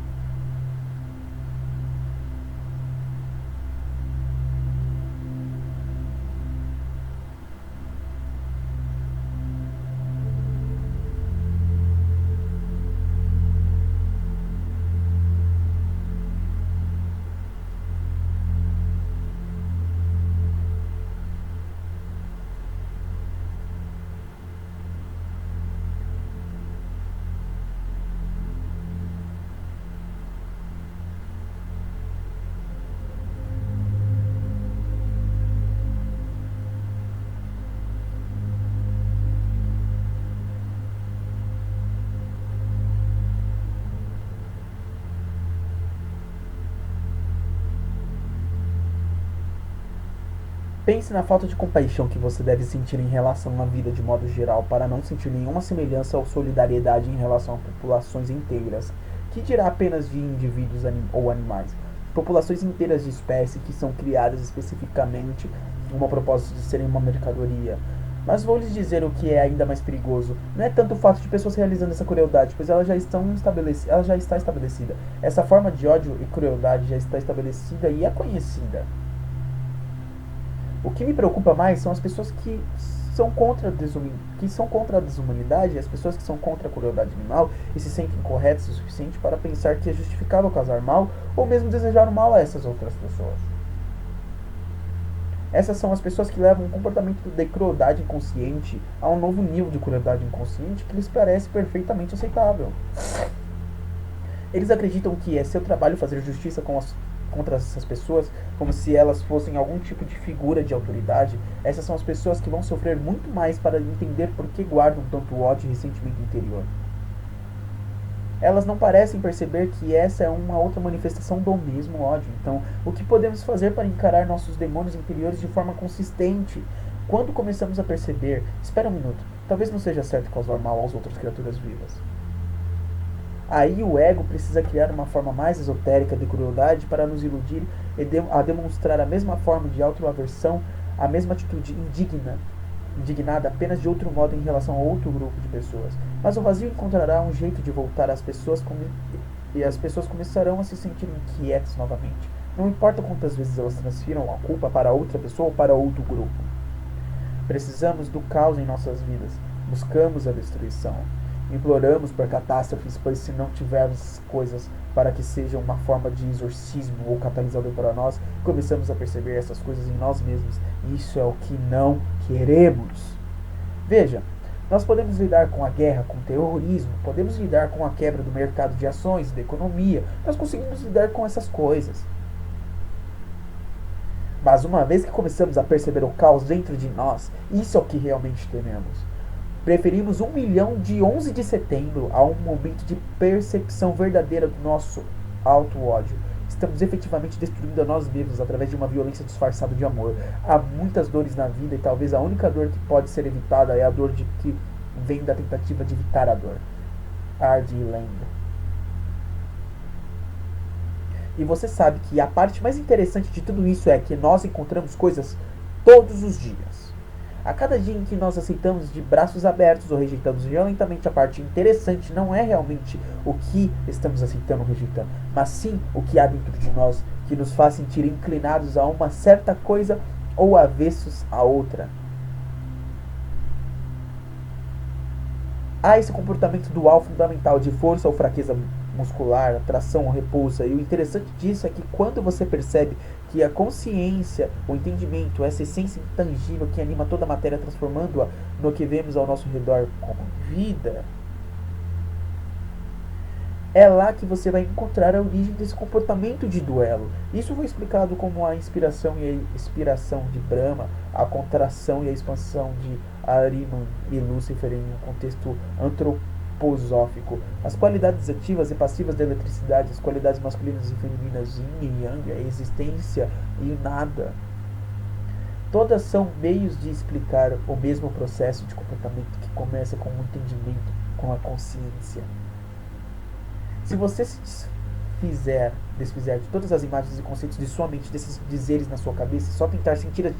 [SPEAKER 2] Pense na falta de compaixão que você deve sentir em relação à vida de modo geral para não sentir nenhuma semelhança ou solidariedade em relação a populações inteiras, que dirá apenas de indivíduos ou animais. Populações inteiras de espécies que são criadas especificamente com o propósito de serem uma mercadoria. Mas vou lhes dizer o que é ainda mais perigoso. Não é tanto o fato de pessoas realizando essa crueldade, pois ela já está estabelecida. Essa forma de ódio e crueldade já está estabelecida e é conhecida. O que me preocupa mais são as pessoas que são contra a desumanidade, as pessoas que são contra a crueldade animal e se sentem corretas o suficiente para pensar que é justificável causar mal ou mesmo desejar o mal a essas outras pessoas. Essas são as pessoas que levam um comportamento de crueldade inconsciente a um novo nível de crueldade inconsciente que lhes parece perfeitamente aceitável. Eles acreditam que é seu trabalho fazer justiça contra essas pessoas, como se elas fossem algum tipo de figura de autoridade. Essas são as pessoas que vão sofrer muito mais para entender por que guardam tanto ódio e ressentimento interior. Elas não parecem perceber que essa é uma outra manifestação do mesmo ódio. Então, o que podemos fazer para encarar nossos demônios interiores de forma consistente? Quando começamos a perceber, espera um minuto, talvez não seja certo causar mal às outras criaturas vivas. Aí o ego precisa criar uma forma mais esotérica de crueldade para nos iludir a demonstrar a mesma forma de autoaversão, a mesma atitude indigna indignada apenas de outro modo em relação a outro grupo de pessoas. Mas o vazio encontrará um jeito de voltar às pessoas e as pessoas começarão a se sentir inquietas novamente. Não importa quantas vezes elas transfiram a culpa para outra pessoa ou para outro grupo. Precisamos do caos em nossas vidas. Buscamos a destruição. Imploramos por catástrofes, pois se não tivermos coisas para que sejam uma forma de exorcismo ou catalisador para nós, começamos a perceber essas coisas em nós mesmos. E isso é o que não queremos. Veja, nós podemos lidar com a guerra, com o terrorismo, podemos lidar com a quebra do mercado de ações, da economia. Nós conseguimos lidar com essas coisas. Mas uma vez que começamos a perceber o caos dentro de nós, isso é o que realmente tememos. Preferimos 1 milhão de 11 de setembro a um momento de percepção verdadeira do nosso auto-ódio. Estamos efetivamente destruindo a nós mesmos através de uma violência disfarçada de amor. Há muitas dores na vida e talvez a única dor que pode ser evitada é a dor que vem da tentativa de evitar a dor. R.D. Laing. E você sabe que a parte mais interessante de tudo isso é que nós encontramos coisas todos os dias. A cada dia em que nós aceitamos de braços abertos ou rejeitamos violentamente, a parte interessante não é realmente o que estamos aceitando ou rejeitando, mas sim o que há dentro de nós que nos faz sentir inclinados a uma certa coisa ou avessos a outra. Há esse comportamento dual fundamental de força ou fraqueza muscular, atração ou repulsa. E o interessante disso é que quando você percebe que a consciência, o entendimento, essa essência intangível que anima toda a matéria, transformando-a no que vemos ao nosso redor como vida, é lá que você vai encontrar a origem desse comportamento de duelo. Isso foi explicado como a inspiração e a expiração de Brahma, a contração e a expansão de Ahriman e Lúcifer em um contexto antroposófico. As qualidades ativas e passivas da eletricidade, as qualidades masculinas e femininas, yin e yang, a existência e o nada. Todas são meios de explicar o mesmo processo de comportamento que começa com o entendimento, com a consciência. Se você se desfizer de todas as imagens e conceitos de sua mente, desses dizeres na sua cabeça, só tentar sentir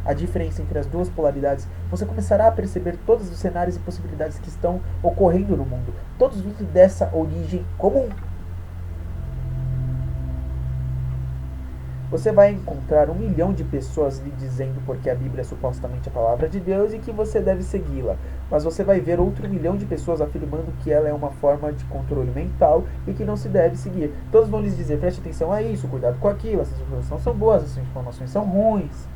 [SPEAKER 2] a diferença entre as duas polaridades, você começará a perceber todos os cenários e possibilidades que estão ocorrendo no mundo, todos vindo dessa origem comum. Você vai encontrar 1 milhão de pessoas lhe dizendo porque a Bíblia é supostamente a palavra de Deus e que você deve segui-la. Mas você vai ver outro 1 milhão de pessoas afirmando que ela é uma forma de controle mental e que não se deve seguir. Todos vão lhes dizer, preste atenção a isso, cuidado com aquilo, essas informações são boas, essas informações são ruins.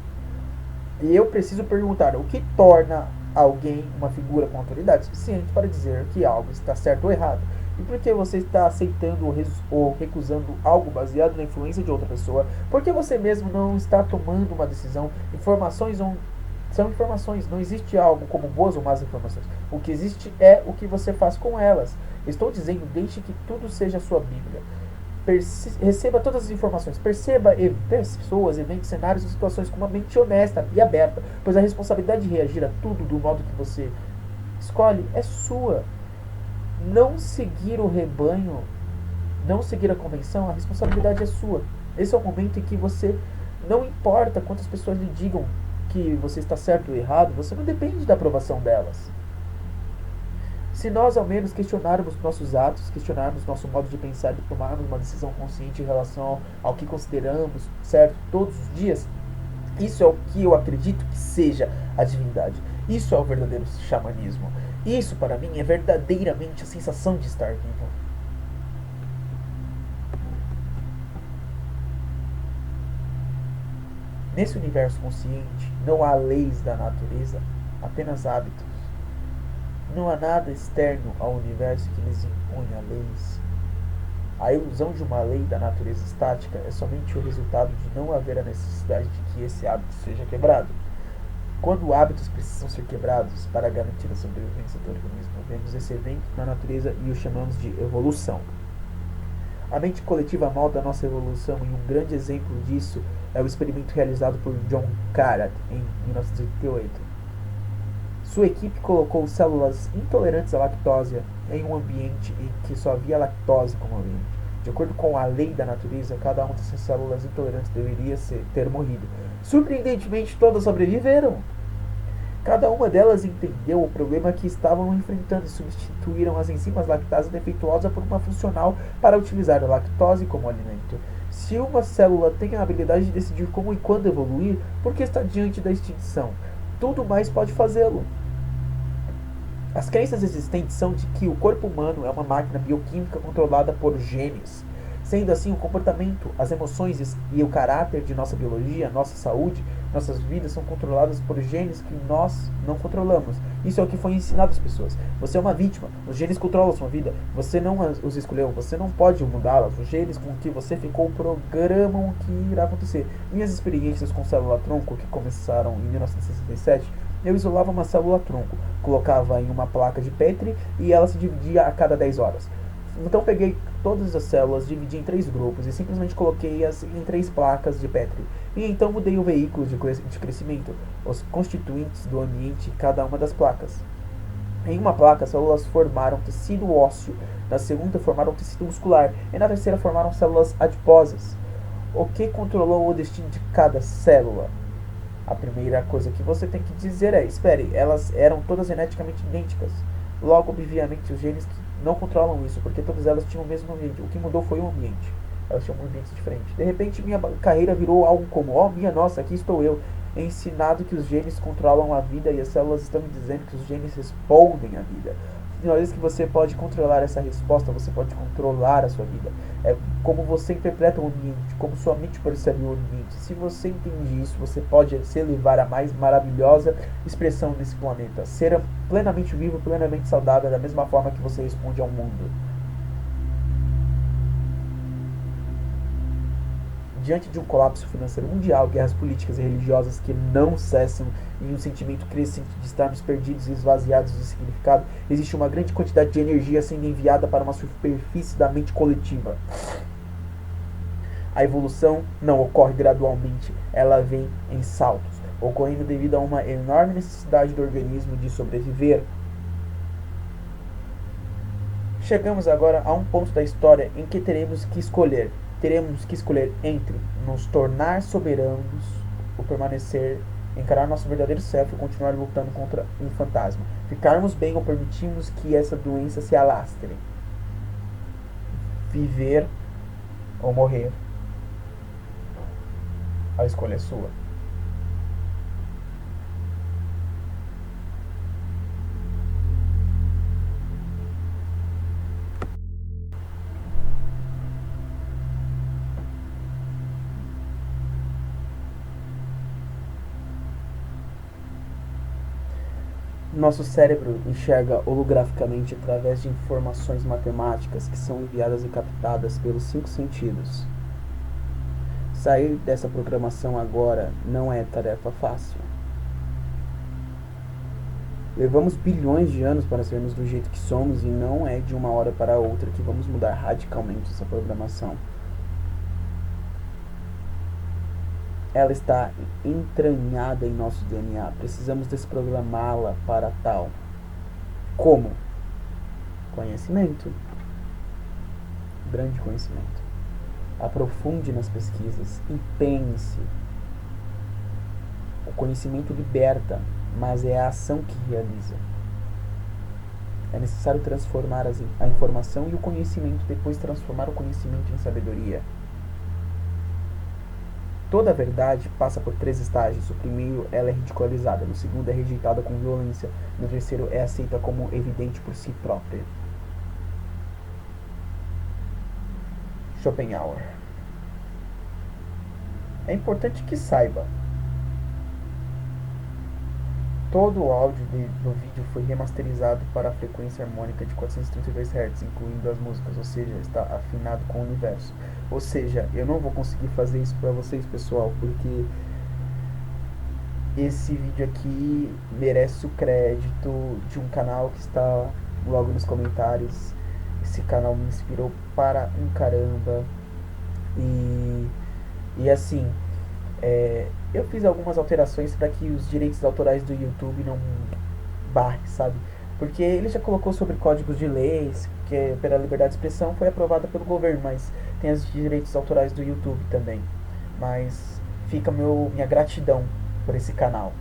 [SPEAKER 2] E eu preciso perguntar, o que torna alguém uma figura com autoridade suficiente para dizer que algo está certo ou errado? E por que você está aceitando ou recusando algo baseado na influência de outra pessoa? Por que você mesmo não está tomando uma decisão? Informações são informações. Não existe algo como boas ou más informações. O que existe é o que você faz com elas. Estou dizendo, deixe que tudo seja a sua Bíblia. Receba todas as informações. Perceba pessoas, eventos, cenários e situações com uma mente honesta e aberta. Pois a responsabilidade de reagir a tudo do modo que você escolhe é sua. Não seguir o rebanho, não seguir a convenção, a responsabilidade é sua. Esse é o momento em que você, não importa quantas pessoas lhe digam que você está certo ou errado, você não depende da aprovação delas. Se nós ao menos questionarmos nossos atos, questionarmos nosso modo de pensar e tomarmos uma decisão consciente em relação ao que consideramos certo todos os dias, isso é o que eu acredito que seja a divindade. Isso é o verdadeiro xamanismo. Isso, para mim, é verdadeiramente a sensação de estar vivo. Nesse universo consciente, não há leis da natureza, apenas hábitos. Não há nada externo ao universo que lhes imponha leis. A ilusão de uma lei da natureza estática é somente o resultado de não haver a necessidade de que esse hábito seja quebrado. Quando hábitos precisam ser quebrados para garantir a sobrevivência do organismo, vemos esse evento na natureza e o chamamos de evolução. A mente coletiva molda a nossa evolução e um grande exemplo disso é o experimento realizado por John Carratt em 1988. Sua equipe colocou células intolerantes à lactose em um ambiente em que só havia lactose como ambiente. De acordo com a lei da natureza, cada uma dessas células intolerantes deveria ter morrido. Surpreendentemente, todas sobreviveram. Cada uma delas entendeu o problema que estavam enfrentando e substituíram as enzimas lactase defeituosa por uma funcional para utilizar a lactose como alimento. Se uma célula tem a habilidade de decidir como e quando evoluir, por que está diante da extinção? Tudo mais pode fazê-lo. As crenças existentes são de que o corpo humano é uma máquina bioquímica controlada por genes. Sendo assim, o comportamento, as emoções e o caráter de nossa biologia, nossa saúde, nossas vidas são controladas por genes que nós não controlamos. Isso é o que foi ensinado às pessoas. Você é uma vítima, os genes controlam a sua vida, você não os escolheu, você não pode mudá-las. Os genes com que você ficou programam o que irá acontecer. Minhas experiências com célula-tronco, que começaram em 1967, eu isolava uma célula-tronco, colocava em uma placa de Petri e ela se dividia a cada 10 horas. Então peguei todas as células, dividi em 3 grupos e simplesmente coloquei-as em 3 placas de Petri. E então mudei o veículo de crescimento, os constituintes do ambiente em cada uma das placas. Em uma placa, as células formaram tecido ósseo, na segunda formaram tecido muscular e na terceira formaram células adiposas. O que controlou o destino de cada célula? A primeira coisa que você tem que dizer é: espere, elas eram todas geneticamente idênticas. Logo, obviamente, os genes que não controlam isso, porque todas elas tinham o mesmo ambiente. O que mudou foi o ambiente. Elas tinham um ambiente diferente. De repente, minha carreira virou algo como: oh, minha nossa, aqui estou eu, ensinado que os genes controlam a vida e as células estão me dizendo que os genes respondem à vida. E uma vez que você pode controlar essa resposta, você pode controlar a sua vida. É como você interpreta o ambiente, como sua mente percebe o ambiente. Se você entende isso, você pode se elevar à mais maravilhosa expressão desse planeta. Ser plenamente vivo, plenamente saudável, da mesma forma que você responde ao mundo. Diante de um colapso financeiro mundial, guerras políticas e religiosas que não cessam e um sentimento crescente de estarmos perdidos e esvaziados de significado, existe uma grande quantidade de energia sendo enviada para uma superfície da mente coletiva. A evolução não ocorre gradualmente, ela vem em saltos, ocorrendo devido a uma enorme necessidade do organismo de sobreviver. Chegamos agora a um ponto da história em que teremos que escolher entre nos tornar soberanos ou permanecer, encarar nosso verdadeiro self e continuar lutando contra um fantasma. Ficarmos bem ou permitirmos que essa doença se alastre. Viver ou morrer. A escolha é sua. Nosso cérebro enxerga holograficamente através de informações matemáticas que são enviadas e captadas pelos 5 sentidos. Sair dessa programação agora não é tarefa fácil. Levamos bilhões de anos para sermos do jeito que somos e não é de uma hora para outra que vamos mudar radicalmente essa programação. Ela está entranhada em nosso DNA. Precisamos desprogramá-la para tal. Como? Conhecimento. Grande conhecimento. Aprofunde nas pesquisas. Empenhe-se. O conhecimento liberta, mas é a ação que realiza. É necessário transformar a informação e o conhecimento, depois transformar o conhecimento em sabedoria. Toda a verdade passa por 3 estágios. O primeiro, ela é ridicularizada. No segundo, é rejeitada com violência. No terceiro, é aceita como evidente por si própria. Schopenhauer. É importante que saiba. Todo o áudio do vídeo foi remasterizado para a frequência harmônica de 432 Hz, incluindo as músicas, ou seja, está afinado com o universo. Ou seja, eu não vou conseguir fazer isso para vocês, pessoal, porque esse vídeo aqui merece o crédito de um canal que está logo nos comentários. Esse canal me inspirou para um caramba. E assim, eu fiz algumas alterações para que os direitos autorais do YouTube não barrem, sabe? Porque ele já colocou sobre códigos de leis, que é pela liberdade de expressão, foi aprovada pelo governo, mas tem os direitos autorais do YouTube também. Mas fica minha gratidão por esse canal.